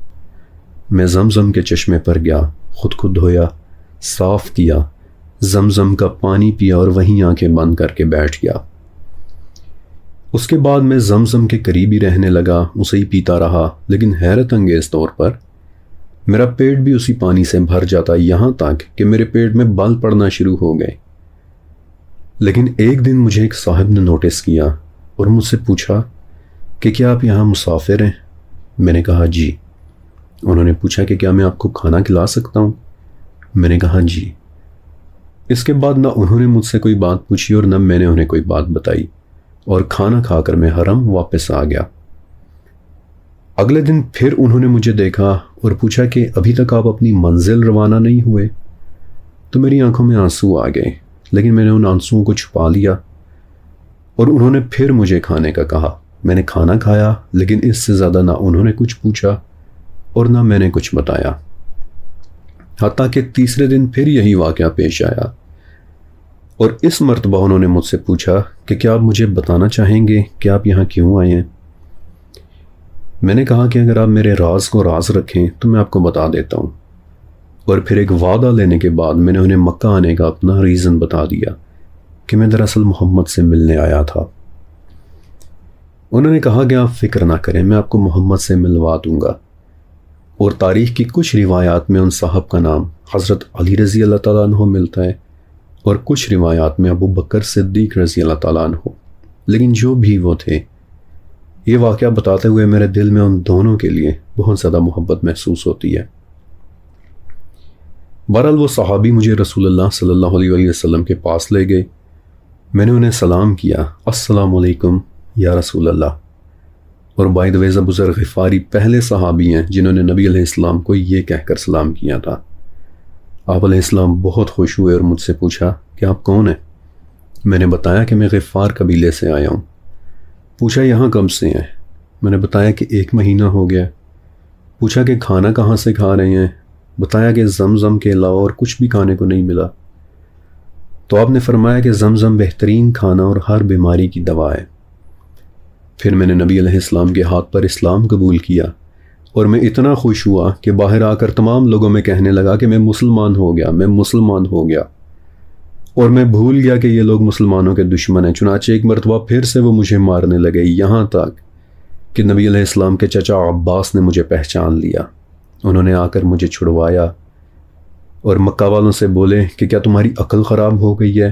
میں زمزم کے چشمے پر گیا، خود کو دھویا، صاف کیا، زمزم کا پانی پیا اور وہیں آنکھیں بند کر کے بیٹھ گیا۔ اس کے بعد میں زمزم کے قریب ہی رہنے لگا، اسے ہی پیتا رہا، لیکن حیرت انگیز طور پر میرا پیٹ بھی اسی پانی سے بھر جاتا، یہاں تک کہ میرے پیٹ میں بال پڑنا شروع ہو گئے۔ لیکن ایک دن مجھے ایک صاحب نے نوٹس کیا اور مجھ سے پوچھا کہ کیا آپ یہاں مسافر ہیں؟ میں نے کہا جی۔ انہوں نے پوچھا کہ کیا میں آپ کو کھانا کھلا سکتا ہوں؟ میں نے کہا جی۔ اس کے بعد نہ انہوں نے مجھ سے کوئی بات پوچھی اور نہ میں نے انہیں کوئی بات بتائی، اور کھانا کھا کر میں حرم واپس آ گیا۔ اگلے دن پھر انہوں نے مجھے دیکھا اور پوچھا کہ ابھی تک آپ اپنی منزل روانہ نہیں ہوئے؟ تو میری آنکھوں میں آنسو آ گئے، لیکن میں نے ان آنسوؤں کو چھپا لیا، اور انہوں نے پھر مجھے کھانے کا کہا میں نے کھانا کھایا، لیکن اس سے زیادہ نہ انہوں نے کچھ پوچھا اور نہ میں نے کچھ بتایا، حتیٰ کہ تیسرے دن پھر یہی واقعہ پیش آیا اور اس مرتبہ انہوں نے مجھ سے پوچھا کہ کیا آپ مجھے بتانا چاہیں گے کہ آپ یہاں کیوں آئے ہیں؟ میں نے کہا کہ اگر آپ میرے راز کو راز رکھیں تو میں آپ کو بتا دیتا ہوں، اور پھر ایک وعدہ لینے کے بعد میں نے انہیں مکہ آنے کا اپنا ریزن بتا دیا کہ میں دراصل محمد سے ملنے آیا تھا۔ انہوں نے کہا کہ آپ فکر نہ کریں، میں آپ کو محمد سے ملوا دوں گا، اور تاریخ کی کچھ روایات میں ان صاحب کا نام حضرت علی رضی اللہ تعالیٰ عنہ ملتا ہے اور کچھ روایات میں ابو بکر صدیق رضی اللہ تعالیٰ عنہ۔ لیکن جو بھی وہ تھے، یہ واقعہ بتاتے ہوئے میرے دل میں ان دونوں کے لیے بہت زیادہ محبت محسوس ہوتی ہے۔ بہرحال وہ صحابی مجھے رسول اللہ صلی اللہ علیہ وآلہ وسلم کے پاس لے گئے۔ میں نے انہیں سلام کیا، السلام علیکم یا رسول اللہ۔ اور بائی دا وے ابو ذر غفاری پہلے صحابی ہیں جنہوں نے نبی علیہ السلام کو یہ کہہ کر سلام کیا تھا۔ آپ علیہ السلام بہت خوش ہوئے اور مجھ سے پوچھا کہ آپ کون ہیں؟ میں نے بتایا کہ میں غفار قبیلے سے آیا ہوں۔ پوچھا یہاں کب سے ہیں؟ میں نے بتایا کہ 1 مہینہ ہو گیا۔ پوچھا کہ کھانا کہاں سے کھا رہے ہیں؟ بتایا کہ زمزم کے علاوہ اور کچھ بھی کھانے کو نہیں ملا۔ تو آپ نے فرمایا کہ زمزم بہترین کھانا اور ہر بیماری کی دوا ہے۔ پھر میں نے نبی علیہ السلام کے ہاتھ پر اسلام قبول کیا اور میں اتنا خوش ہوا کہ باہر آ کر تمام لوگوں میں کہنے لگا کہ میں مسلمان ہو گیا، میں مسلمان ہو گیا، اور میں بھول گیا کہ یہ لوگ مسلمانوں کے دشمن ہیں۔ چنانچہ ایک مرتبہ پھر سے وہ مجھے مارنے لگے، یہاں تک کہ نبی علیہ السلام کے چچا عباس نے مجھے پہچان لیا۔ انہوں نے آ کر مجھے چھڑوایا اور مکہ والوں سے بولے کہ کیا تمہاری عقل خراب ہو گئی ہے؟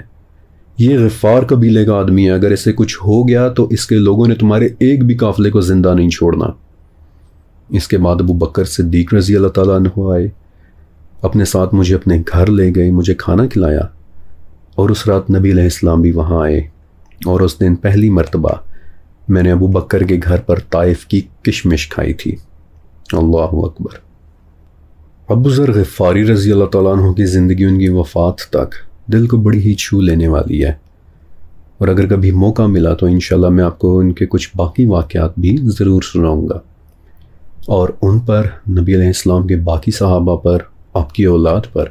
یہ غفار قبیلے کا آدمی ہے، اگر اسے کچھ ہو گیا تو اس کے لوگوں نے تمہارے ایک بھی قافلے کو زندہ نہیں چھوڑنا۔ اس کے بعد ابو بکر صدیق رضی اللہ تعالیٰ عنہ آئے، اپنے ساتھ مجھے اپنے گھر لے گئے، مجھے کھانا کھلایا، اور اس رات نبی علیہ السلام بھی وہاں آئے، اور اس دن پہلی مرتبہ میں نے ابو بکر کے گھر پر طائف کی کشمش کھائی تھی۔ اللہ اکبر۔ ابو ذر غفاری رضی اللہ تعالیٰ عنہ کی زندگی ان کی وفات تک دل کو بڑی ہی چھو لینے والی ہے، اور اگر کبھی موقع ملا تو انشاءاللہ میں آپ کو ان کے کچھ باقی واقعات بھی ضرور سناؤں گا، اور ان پر، نبی علیہ السلام کے باقی صحابہ پر، آپ کی اولاد پر،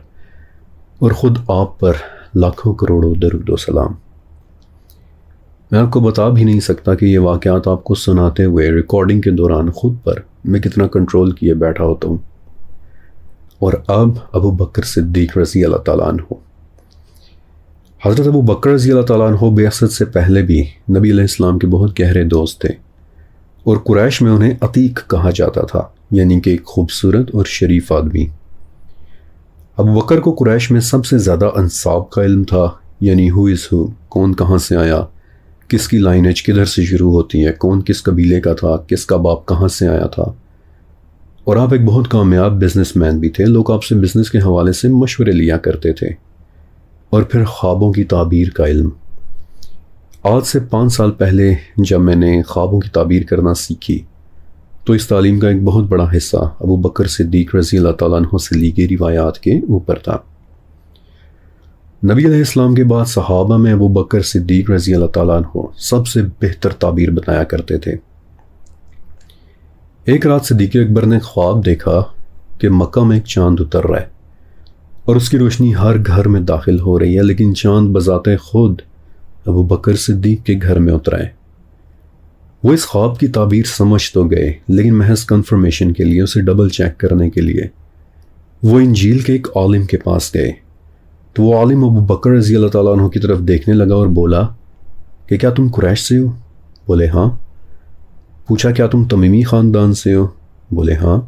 اور خود آپ پر لاکھوں کروڑوں درود و سلام۔ میں آپ کو بتا بھی نہیں سکتا کہ یہ واقعات آپ کو سناتے ہوئے ریکارڈنگ کے دوران خود پر میں کتنا کنٹرول کیے بیٹھا ہوتا ہوں۔ اور اب ابو بکر صدیق رضی اللہ تعالیٰ عنہ۔ حضرت ابو بکر رضی اللہ تعالیٰ عنہ بعثت سے پہلے بھی نبی علیہ السلام کے بہت گہرے دوست تھے، اور قریش میں انہیں عتیق کہا جاتا تھا، یعنی کہ ایک خوبصورت اور شریف آدمی۔ ابو بکر کو قریش میں سب سے زیادہ انساب کا علم تھا، یعنی ہو از ہو، کون کہاں سے آیا، کس کی لائنیج کدھر سے شروع ہوتی ہے، کون کس قبیلے کا تھا، کس کا باپ کہاں سے آیا تھا۔ اور آپ ایک بہت کامیاب بزنس مین بھی تھے، لوگ آپ سے بزنس کے حوالے سے مشورے لیا کرتے تھے۔ اور پھر خوابوں کی تعبیر کا علم۔ آج سے 5 سال پہلے جب میں نے خوابوں کی تعبیر کرنا سیکھی تو اس تعلیم کا ایک بہت بڑا حصہ ابو بکر صدیق رضی اللہ تعالیٰ عنہ سے لی گئی روایات کے اوپر تھا۔ نبی علیہ السلام کے بعد صحابہ میں ابو بکر صدیق رضی اللہ تعالیٰ عنہ سب سے بہتر تعبیر بتایا کرتے تھے۔ ایک رات صدیق اکبر نے خواب دیکھا کہ مکہ میں ایک چاند اتر رہا ہے اور اس کی روشنی ہر گھر میں داخل ہو رہی ہے، لیکن چاند بذات خود ابو بکر صدیق کے گھر میں اترا ہے۔ وہ اس خواب کی تعبیر سمجھ تو گئے، لیکن محض کنفرمیشن کے لیے، اسے ڈبل چیک کرنے کے لیے وہ انجیل کے ایک عالم کے پاس گئے۔ تو وہ عالم ابو بکر رضی اللہ تعالیٰ عنہ کی طرف دیکھنے لگا اور بولا کہ کیا تم قریش سے ہو؟ بولے ہاں۔ پوچھا کیا تم تمیمی خاندان سے ہو؟ بولے ہاں۔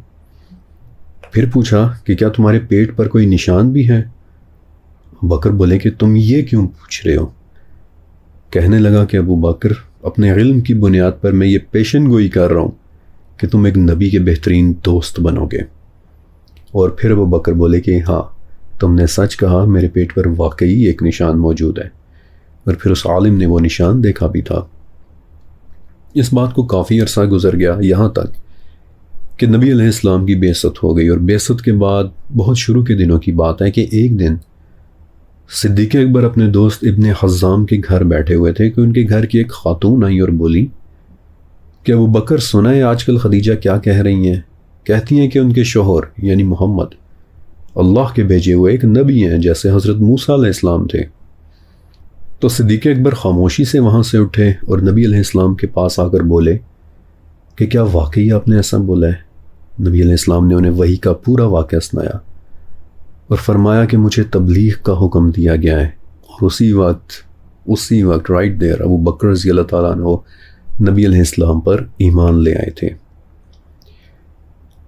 پھر پوچھا کہ کیا تمہارے پیٹ پر کوئی نشان بھی ہے؟ بکر بولے کہ تم یہ کیوں پوچھ رہے ہو؟ کہنے لگا کہ ابو بکر، اپنے علم کی بنیاد پر میں یہ پیشن گوئی کر رہا ہوں کہ تم ایک نبی کے بہترین دوست بنو گے۔ اور پھر ابو بکر بولے کہ ہاں، تم نے سچ کہا، میرے پیٹ پر واقعی ایک نشان موجود ہے۔ اور پھر اس عالم نے وہ نشان دیکھا بھی تھا۔ اس بات کو کافی عرصہ گزر گیا، یہاں تک کہ نبی علیہ السلام کی بعثت ہو گئی، اور بعثت کے بعد بہت شروع کے دنوں کی بات ہے کہ ایک دن صدیق اکبر اپنے دوست ابن حزام کے گھر بیٹھے ہوئے تھے کہ ان کے گھر کی ایک خاتون آئی اور بولی کہ ابو بکر سنا ہے آج کل خدیجہ کیا کہہ رہی ہیں؟ کہتی ہیں کہ ان کے شوہر یعنی محمد اللہ کے بھیجے ہوئے ایک نبی ہیں جیسے حضرت موسیٰ علیہ السلام تھے۔ تو صدیق اکبر خاموشی سے وہاں سے اٹھے اور نبی علیہ السلام کے پاس آ کر بولے کہ کیا واقعی آپ نے ایسا بولا ہے؟ نبی علیہ السلام نے انہیں وحی کا پورا واقعہ سنایا اور فرمایا کہ مجھے تبلیغ کا حکم دیا گیا ہے۔ اور اسی وقت رائٹ دیر ابو بکر رضی اللہ تعالیٰ عنہ نبی علیہ السلام پر ایمان لے آئے تھے۔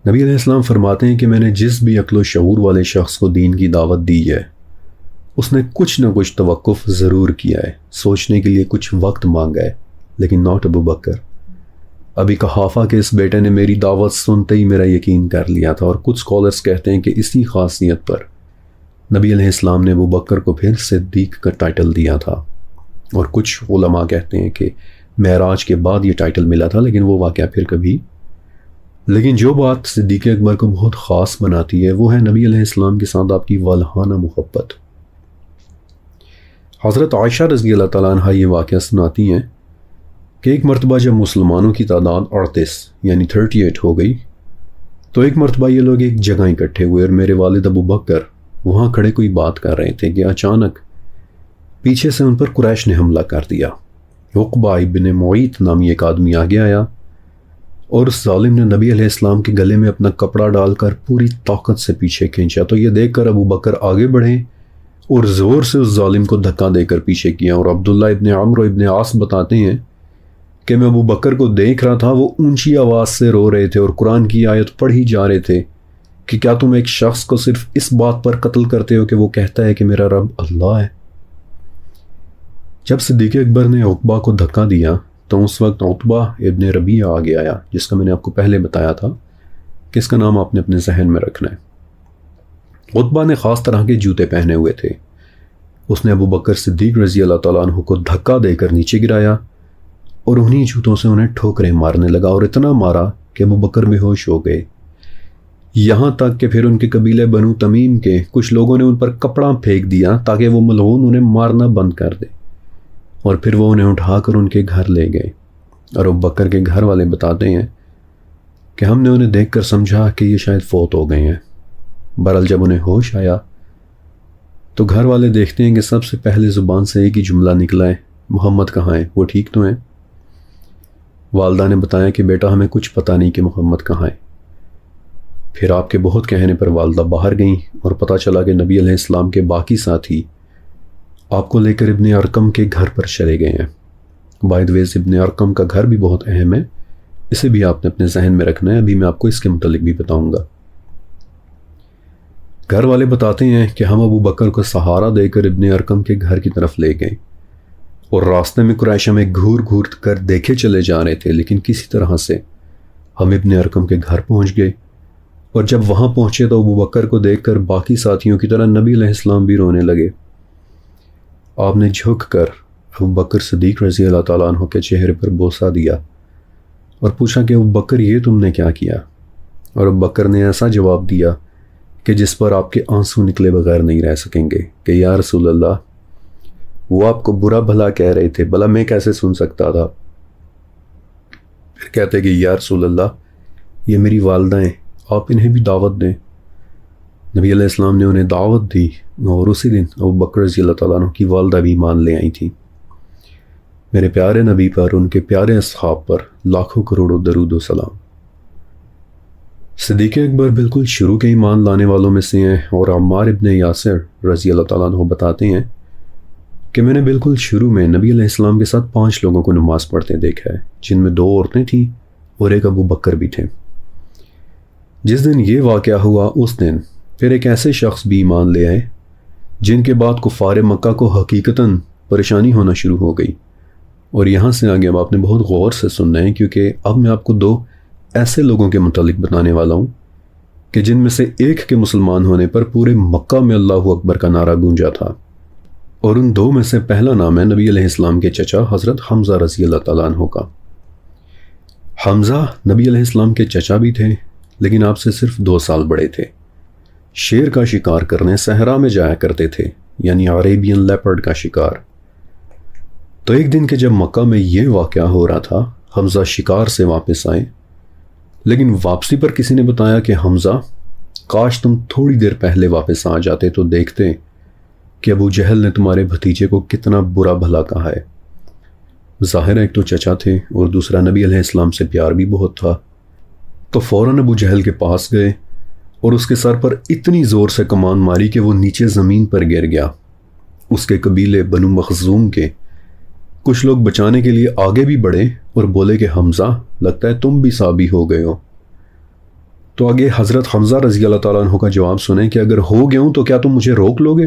نبی علیہ السلام فرماتے ہیں کہ میں نے جس بھی عقل و شعور والے شخص کو دین کی دعوت دی ہے اس نے کچھ نہ کچھ توقف ضرور کیا ہے، سوچنے کے لیے کچھ وقت مانگا ہے، لیکن ناٹ ابو بکر۔ ابھی قحافہ کے اس بیٹے نے میری دعوت سنتے ہی میرا یقین کر لیا تھا، اور کچھ سکولرز کہتے ہیں کہ اسی خاصیت پر نبی علیہ السلام نے ابو بکر کو پھر صدیق کا ٹائٹل دیا تھا، اور کچھ علماء کہتے ہیں کہ معراج کے بعد یہ ٹائٹل ملا تھا، لیکن وہ واقعہ پھر کبھی۔ لیکن جو بات صدیق اکبر کو بہت خاص بناتی ہے وہ ہے نبی علیہ السلام کے ساتھ آپ کی والہانہ محبت۔ حضرت عائشہ رضی اللہ تعالیٰ عنہ یہ واقعہ سناتی ہیں کہ ایک مرتبہ جب مسلمانوں کی تعداد 38 یعنی 38 ہو گئی تو ایک مرتبہ یہ لوگ ایک جگہ اکٹھے ہوئے، اور میرے والد ابو بکر وہاں کھڑے کوئی بات کر رہے تھے کہ اچانک پیچھے سے ان پر قریش نے حملہ کر دیا۔ عقبہ ابن معیط نامی ایک آدمی آگے آیا اور اس ظالم نے نبی علیہ السلام کے گلے میں اپنا کپڑا ڈال کر پوری طاقت سے پیچھے کھینچا، تو یہ دیکھ کر ابو بکر آگے بڑھے اور زور سے اس ظالم کو دھکا دے کر پیچھے کیا۔ اور عبداللہ ابن عمرو ابن عاص بتاتے ہیں کہ میں ابو بکر کو دیکھ رہا تھا، وہ اونچی آواز سے رو رہے تھے اور قرآن کی آیت پڑھی جا رہے تھے کہ کیا تم ایک شخص کو صرف اس بات پر قتل کرتے ہو کہ وہ کہتا ہے کہ میرا رب اللہ ہے؟ جب صدیق اکبر نے عقبہ کو دھکا دیا تو اس وقت عتبہ ابن ربیعہ آگے آیا، جس کا میں نے آپ کو پہلے بتایا تھا کہ اس کا نام آپ نے اپنے ذہن میں رکھنا ہے۔ عتبہ نے خاص طرح کے جوتے پہنے ہوئے تھے۔ اس نے ابو بکر صدیق رضی اللہ تعالیٰ عنہ کو دھکا دے کر نیچے گرایا اور انہی جوتوں سے انہیں ٹھوکریں مارنے لگا، اور اتنا مارا کہ ابو بکر بے ہوش ہو گئے۔ یہاں تک کہ پھر ان کے قبیلے بنو تمیم کے کچھ لوگوں نے ان پر کپڑا پھینک دیا تاکہ وہ ملعون انہیں مارنا بند کر دے، اور پھر وہ انہیں اٹھا کر ان کے گھر لے گئے۔ اور ابو بکر کے گھر والے بتاتے ہیں کہ ہم نے انہیں دیکھ کر سمجھا کہ یہ شاید فوت ہو گئے ہیں۔ بہرحال جب انہیں ہوش آیا تو گھر والے دیکھتے ہیں کہ سب سے پہلے زبان سے ایک ہی جملہ نکلا ہے، محمد کہاں ہے، وہ ٹھیک تو ہیں؟ والدہ نے بتایا کہ بیٹا ہمیں کچھ پتہ نہیں کہ محمد کہاں ہے۔ پھر آپ کے بہت کہنے پر والدہ باہر گئیں اور پتہ چلا کہ نبی علیہ السلام کے باقی ساتھی آپ کو لے کر ابن ارقم کے گھر پر چلے گئے ہیں۔ بائی دی وے ابن ارقم کا گھر بھی بہت اہم ہے، اسے بھی آپ نے اپنے ذہن میں رکھنا ہے، ابھی میں آپ کو اس کے متعلق بھی بتاؤں گا۔ گھر والے بتاتے ہیں کہ ہم ابو بکر کو سہارا دے کر ابن ارقم کے گھر کی طرف لے گئے، اور راستے میں قریش ہمیں گھور گھور کر دیکھے چلے جا رہے تھے، لیکن کسی طرح سے ہم ابن ارقم کے گھر پہنچ گئے، اور جب وہاں پہنچے تو ابو بکر کو دیکھ کر باقی ساتھیوں کی طرح نبی علیہ السلام بھی رونے لگے۔ آپ نے جھک کر ابو بکر صدیق رضی اللہ تعالیٰ عنہ کے چہرے پر بوسہ دیا اور پوچھا کہ ابو بکر یہ تم نے کیا کیا؟ اور ابو بکر نے ایسا جواب دیا کہ جس پر آپ کے آنسو نکلے بغیر نہیں رہ سکیں گے کہ یا رسول اللہ، وہ آپ کو برا بھلا کہہ رہے تھے، بھلا میں کیسے سن سکتا تھا؟ پھر کہتے کہ یا رسول اللہ، یہ میری والدہ ہیں، آپ انہیں بھی دعوت دیں۔ نبی علیہ السلام نے انہیں دعوت دی، اور اسی دن ابو بکر رضی اللہ تعالیٰ عنہ کی والدہ بھی ایمان لے آئی تھی۔ میرے پیارے نبی پر، ان کے پیارے اصحاب پر لاکھوں کروڑوں درود و سلام۔ صدیق اکبر بالکل شروع کے ایمان لانے والوں میں سے ہیں، اور عمار ابن یاسر رضی اللہ تعالیٰ عنہ بتاتے ہیں کہ میں نے بالکل شروع میں نبی علیہ السلام کے ساتھ 5 لوگوں کو نماز پڑھتے دیکھا ہے، جن میں 2 عورتیں تھیں اور ایک ابو بکر بھی تھے۔ جس دن یہ واقعہ ہوا اس دن پھر ایک ایسے شخص بھی ایمان لے آئے جن کے بعد کفار مکہ کو حقیقتاً پریشانی ہونا شروع ہو گئی۔ اور یہاں سے آگے اب آپ نے بہت غور سے سننا ہے، کیونکہ اب میں آپ کو 2 ایسے لوگوں کے متعلق بتانے والا ہوں کہ جن میں سے ایک کے مسلمان ہونے پر پورے مکہ میں اللہ اکبر کا نعرہ گونجا تھا، اور ان 2 میں سے پہلا نام ہے نبی علیہ السلام کے چچا حضرت حمزہ رضی اللہ تعالیٰ عنہ کا۔ حمزہ نبی علیہ السلام کے چچا بھی تھے، لیکن آپ سے صرف 2 سال بڑے تھے۔ شیر کا شکار کرنے صحرا میں جایا کرتے تھے، یعنی عریبین لیپرڈ کا شکار۔ تو ایک دن کے جب مکہ میں یہ واقعہ ہو رہا تھا، حمزہ شکار سے واپس آئے، لیکن واپسی پر کسی نے بتایا کہ حمزہ، کاش تم تھوڑی دیر پہلے واپس آ جاتے تو دیکھتے کہ ابو جہل نے تمہارے بھتیجے کو کتنا برا بھلا کہا ہے۔ ظاہر ہے ایک تو چچا تھے اور دوسرا نبی علیہ السلام سے پیار بھی بہت تھا، تو فوراً ابو جہل کے پاس گئے اور اس کے سر پر اتنی زور سے کمان ماری کہ وہ نیچے زمین پر گر گیا۔ اس کے قبیلے بنو مخزوم کے کچھ لوگ بچانے کے لیے آگے بھی بڑھے اور بولے کہ حمزہ، لگتا ہے تم بھی صحابی ہو گئے ہو۔ تو آگے حضرت حمزہ رضی اللہ تعالیٰ عنہ کا جواب سنیں کہ اگر ہو گیا ہوں تو کیا تم مجھے روک لو گے؟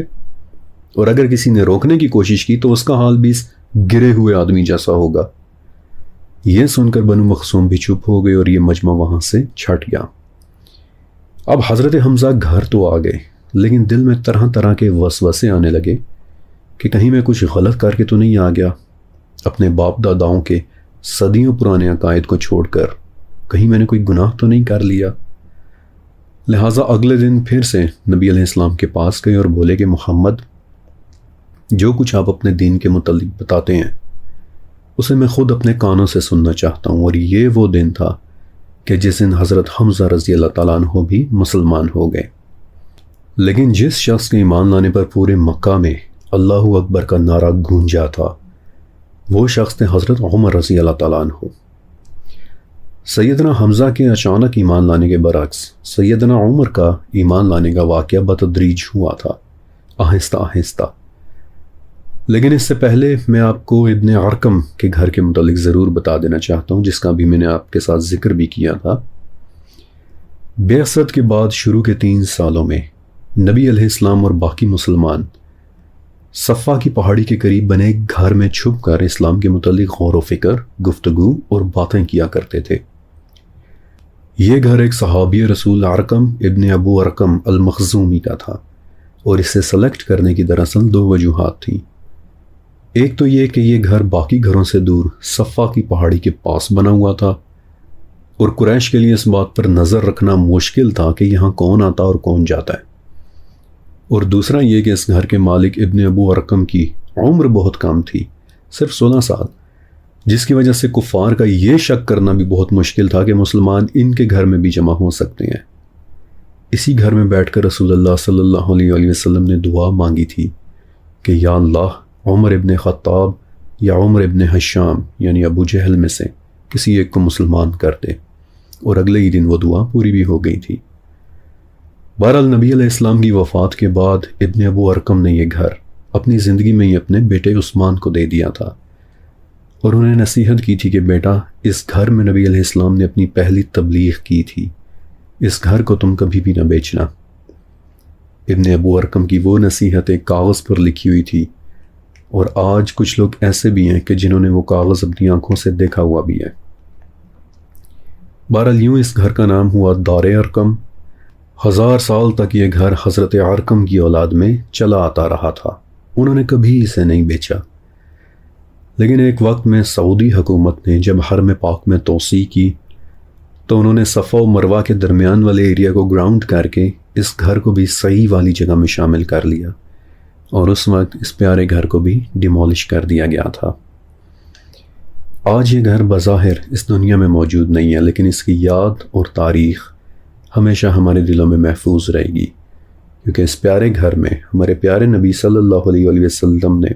اور اگر کسی نے روکنے کی کوشش کی تو اس کا حال بھی اس گرے ہوئے آدمی جیسا ہوگا۔ یہ سن کر بنو مخزوم بھی چپ ہو گئے اور یہ مجمع وہاں سے چھٹ گیا۔ اب حضرت حمزہ گھر تو آ گئے، لیکن دل میں طرح طرح کے وسوسے آنے لگے کہ کہیں میں کچھ غلط کر کے تو نہیں آ گیا، اپنے باپ داداؤں کے صدیوں پرانے عقائد کو چھوڑ کر کہیں میں نے کوئی گناہ تو نہیں کر لیا۔ لہٰذا اگلے دن پھر سے نبی علیہ السلام کے پاس گئے اور بولے کہ محمد، جو کچھ آپ اپنے دین کے متعلق بتاتے ہیں اسے میں خود اپنے کانوں سے سننا چاہتا ہوں۔ اور یہ وہ دن تھا کہ جس دن حضرت حمزہ رضی اللہ تعالیٰ عنہ بھی مسلمان ہو گئے۔ لیکن جس شخص کے ایمان لانے پر پورے مکہ میں اللہ اکبر کا نعرہ گونجا تھا، وہ شخص تھے حضرت عمر رضی اللہ تعالیٰ عنہ۔ سیدنا حمزہ کے اچانک ایمان لانے کے برعکس سیدنا عمر کا ایمان لانے کا واقعہ بتدریج ہوا تھا، آہستہ آہستہ۔ لیکن اس سے پہلے میں آپ کو ابن ارقم کے گھر کے متعلق ضرور بتا دینا چاہتا ہوں، جس کا بھی میں نے آپ کے ساتھ ذکر بھی کیا تھا۔ بعثت کے بعد شروع کے 3 سالوں میں نبی علیہ السلام اور باقی مسلمان صفا کی پہاڑی کے قریب بنے ایک گھر میں چھپ کر اسلام کے متعلق غور و فکر، گفتگو اور باتیں کیا کرتے تھے۔ یہ گھر ایک صحابی رسول ارقم ابن ابو ارقم المخزومی کا تھا، اور اسے سلیکٹ کرنے کی دراصل 2 وجوہات تھیں۔ ایک تو یہ کہ یہ گھر باقی گھروں سے دور صفا کی پہاڑی کے پاس بنا ہوا تھا، اور قریش کے لیے اس بات پر نظر رکھنا مشکل تھا کہ یہاں کون آتا اور کون جاتا ہے۔ اور دوسرا یہ کہ اس گھر کے مالک ابن ابو ارقم کی عمر بہت کم تھی، صرف 16 سال، جس کی وجہ سے کفار کا یہ شک کرنا بھی بہت مشکل تھا کہ مسلمان ان کے گھر میں بھی جمع ہو سکتے ہیں۔ اسی گھر میں بیٹھ کر رسول اللہ صلی اللہ علیہ وسلم نے دعا مانگی تھی کہ یا اللہ، عمر ابن خطاب یا عمر ابن حشام یعنی ابو جہل میں سے کسی ایک کو مسلمان کر دے، اور اگلے ہی دن وہ دعا پوری بھی ہو گئی تھی۔ بہرحال نبی علیہ السلام کی وفات کے بعد ابن ابو ارقم نے یہ گھر اپنی زندگی میں ہی اپنے بیٹے عثمان کو دے دیا تھا، اور انہیں نصیحت کی تھی کہ بیٹا، اس گھر میں نبی علیہ السلام نے اپنی پہلی تبلیغ کی تھی، اس گھر کو تم کبھی بھی نہ بیچنا۔ ابن ابو ارقم کی وہ نصیحت ایک کاغذ پر لکھی ہوئی تھی، اور آج کچھ لوگ ایسے بھی ہیں کہ جنہوں نے وہ کاغذ اپنی آنکھوں سے دیکھا ہوا بھی ہے۔ بہرحال یوں اس گھر کا نام ہوا دار ارقم۔ 1000 سال تک یہ گھر حضرت ارقم کی اولاد میں چلا آتا رہا تھا، انہوں نے کبھی اسے نہیں بیچا۔ لیکن ایک وقت میں سعودی حکومت نے جب حرم پاک میں توسیع کی تو انہوں نے صفا و مروہ کے درمیان والے ایریا کو گراؤنڈ کر کے اس گھر کو بھی صحیح والی جگہ میں شامل کر لیا، اور اس وقت اس پیارے گھر کو بھی ڈیمولش کر دیا گیا تھا۔ آج یہ گھر بظاہر اس دنیا میں موجود نہیں ہے، لیکن اس کی یاد اور تاریخ ہمیشہ ہمارے دلوں میں محفوظ رہے گی، کیونکہ اس پیارے گھر میں ہمارے پیارے نبی صلی اللہ علیہ وسلم نے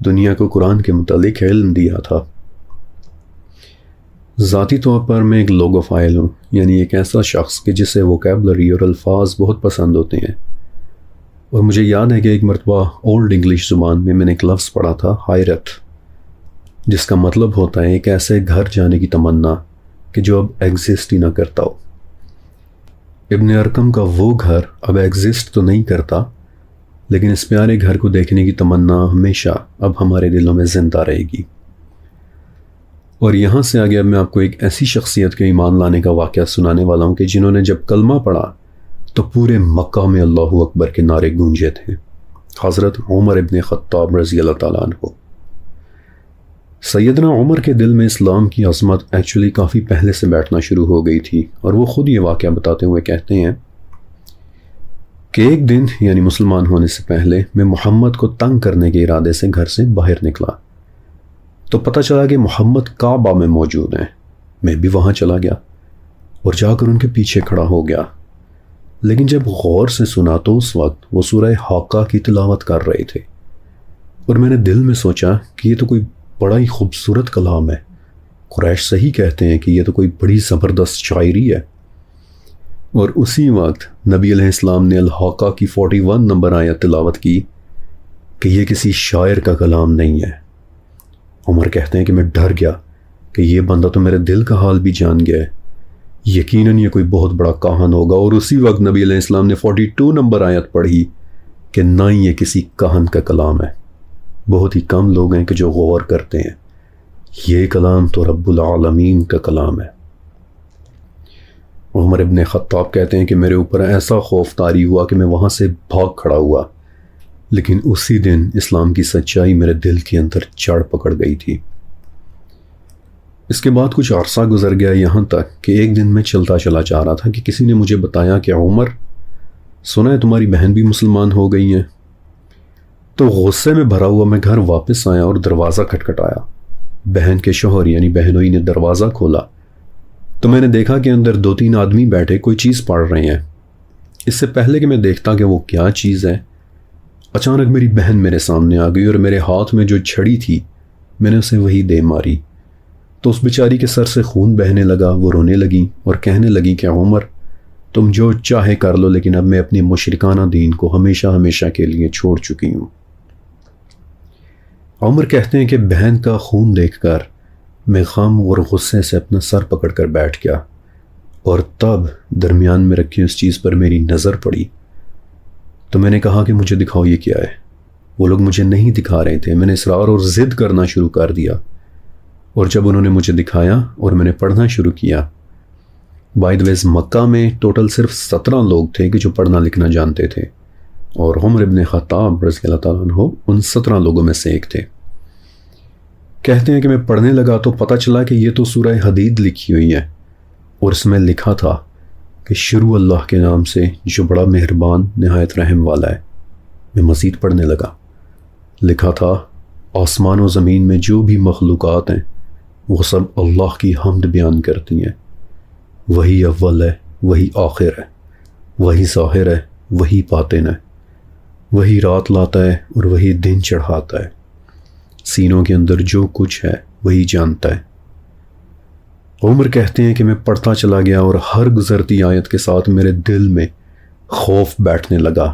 دنیا کو قرآن کے متعلق علم دیا تھا۔ ذاتی طور پر میں ایک لوگوفائل ہوں، یعنی ایک ایسا شخص کہ جسے ووکیبلری اور الفاظ بہت پسند ہوتے ہیں، اور مجھے یاد ہے کہ ایک مرتبہ اولڈ انگلش زبان میں نے ایک لفظ پڑھا تھا، حیرت، جس کا مطلب ہوتا ہے ایک ایسے گھر جانے کی تمنا کہ جو اب ایگزسٹ ہی نہ کرتا ہو۔ ابن ارقم کا وہ گھر اب ایگزسٹ تو نہیں کرتا، لیکن اس پیارے گھر کو دیکھنے کی تمنا ہمیشہ اب ہمارے دلوں میں زندہ رہے گی۔ اور یہاں سے آگے اب میں آپ کو ایک ایسی شخصیت کے ایمان لانے کا واقعہ سنانے والا ہوں کہ جنہوں نے جب کلمہ پڑھا تو پورے مکہ میں اللہ اکبر کے نعرے گونجے تھے، حضرت عمر ابن خطاب رضی اللہ تعالیٰ عنہ۔ سیدنا عمر کے دل میں اسلام کی عظمت ایکچولی کافی پہلے سے بیٹھنا شروع ہو گئی تھی، اور وہ خود یہ واقعہ بتاتے ہوئے کہتے ہیں کہ ایک دن یعنی مسلمان ہونے سے پہلے میں محمد کو تنگ کرنے کے ارادے سے گھر سے باہر نکلا، تو پتہ چلا کہ محمد کعبہ میں موجود ہیں۔ میں بھی وہاں چلا گیا اور جا کر ان کے پیچھے کھڑا ہو گیا، لیکن جب غور سے سنا تو اس وقت وہ سورہ حاقہ کی تلاوت کر رہے تھے، اور میں نے دل میں سوچا کہ یہ تو کوئی بڑا ہی خوبصورت کلام ہے، قریش صحیح کہتے ہیں کہ یہ تو کوئی بڑی زبردست شاعری ہے۔ اور اسی وقت نبی علیہ السلام نے الحاقہ کی 41 نمبر آیت تلاوت کی کہ یہ کسی شاعر کا کلام نہیں ہے۔ عمر کہتے ہیں کہ میں ڈر گیا کہ یہ بندہ تو میرے دل کا حال بھی جان گیا ہے، یقیناً یہ کوئی بہت بڑا کاہن ہوگا۔ اور اسی وقت نبی علیہ السلام نے 42 نمبر آیت پڑھی کہ نہ ہی یہ کسی کاہن کا کلام ہے۔ بہت ہی کم لوگ ہیں کہ جو غور کرتے ہیں، یہ کلام تو رب العالمین کا کلام ہے۔ عمر ابن خطاب کہتے ہیں کہ میرے اوپر ایسا خوف طاری ہوا کہ میں وہاں سے بھاگ کھڑا ہوا، لیکن اسی دن اسلام کی سچائی میرے دل کے اندر جڑ پکڑ گئی تھی۔ اس کے بعد کچھ عرصہ گزر گیا، یہاں تک کہ ایک دن میں چلتا چلا جا رہا تھا کہ کسی نے مجھے بتایا کہ عمر، سنا ہے تمہاری بہن بھی مسلمان ہو گئی ہیں۔ تو غصے میں بھرا ہوا میں گھر واپس آیا اور دروازہ کھٹکھٹایا۔ بہن کے شوہر یعنی بہنوئی نے دروازہ کھولا تو میں نے دیکھا کہ اندر 2-3 آدمی بیٹھے کوئی چیز پڑھ رہے ہیں۔ اس سے پہلے کہ میں دیکھتا کہ وہ کیا چیز ہے، اچانک میری بہن میرے سامنے آ گئی اور میرے ہاتھ میں جو چھڑی تھی میں نے اسے وہی دے ماری تو اس بیچاری کے سر سے خون بہنے لگا۔ وہ رونے لگی اور کہنے لگی کہ عمر، تم جو چاہے کر لو، لیکن اب میں اپنے مشرکانہ دین کو ہمیشہ ہمیشہ کے لیے چھوڑ چکی ہوں۔ عمر کہتے ہیں کہ بہن کا خون دیکھ کر میں غم اور غصے سے اپنا سر پکڑ کر بیٹھ گیا، اور تب درمیان میں رکھی اس چیز پر میری نظر پڑی تو میں نے کہا کہ مجھے دکھاؤ یہ کیا ہے۔ وہ لوگ مجھے نہیں دکھا رہے تھے، میں نے اصرار اور ضد کرنا شروع کر دیا، اور جب انہوں نے مجھے دکھایا اور میں نے پڑھنا شروع کیا، بائی دی ویز مکہ میں ٹوٹل صرف 17 لوگ تھے کہ جو پڑھنا لکھنا جانتے تھے، اور عمر ابن خطاب رضی اللہ تعالیٰ عنہ ان 17 لوگوں میں سے ایک تھے۔ کہتے ہیں کہ میں پڑھنے لگا تو پتہ چلا کہ یہ تو سورہ حدید لکھی ہوئی ہے، اور اس میں لکھا تھا کہ شروع اللہ کے نام سے جو بڑا مہربان نہایت رحم والا ہے۔ میں مزید پڑھنے لگا، لکھا تھا آسمان و زمین میں جو بھی مخلوقات ہیں وہ سب اللہ کی حمد بیان کرتی ہیں، وہی اول ہے، وہی آخر ہے، وہی ظاہر ہے، وہی باطن ہے، وہی رات لاتا ہے اور وہی دن چڑھاتا ہے، سینوں کے اندر جو کچھ ہے وہی جانتا ہے۔ عمر کہتے ہیں کہ میں پڑھتا چلا گیا اور ہر گزرتی آیت کے ساتھ میرے دل میں خوف بیٹھنے لگا۔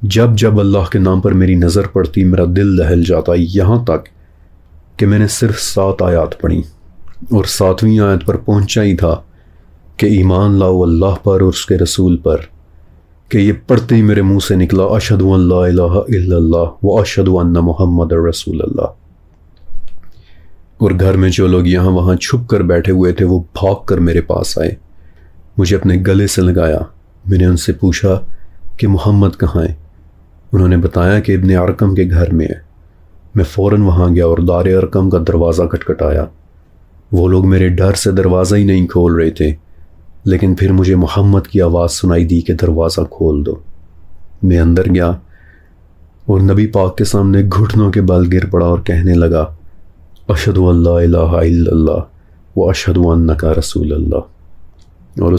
جب جب اللہ کے نام پر میری نظر پڑتی میرا دل دہل جاتا، یہاں تک کہ میں نے صرف 7 آیات پڑھی اور 7ویں آیت پر پہنچا ہی تھا کہ ایمان لاؤ اللہ پر اور اس کے رسول پر، کہ یہ پڑھتے ہی میرے منہ سے نکلا اشہد ان لا الہ الا اللہ و اشہد ان محمد رسول اللہ۔ اور گھر میں جو لوگ یہاں وہاں چھپ کر بیٹھے ہوئے تھے وہ بھاگ کر میرے پاس آئے، مجھے اپنے گلے سے لگایا۔ میں نے ان سے پوچھا کہ محمد کہاں ہے؟ انہوں نے بتایا کہ ابن ارقم کے گھر میں ہے۔ میں فوراً وہاں گیا اور دار ارقم کا دروازہ کھٹکھٹایا۔ وہ لوگ میرے ڈر سے دروازہ ہی نہیں کھول رہے تھے، لیکن پھر مجھے محمد کی آواز سنائی دی کہ دروازہ کھول دو۔ میں اندر گیا اور نبی پاک کے سامنے گھٹنوں کے بل گر پڑا اور کہنے لگا اشہد ان لا الہ الا اللہ و اشہد انک رسول اللہ۔ اور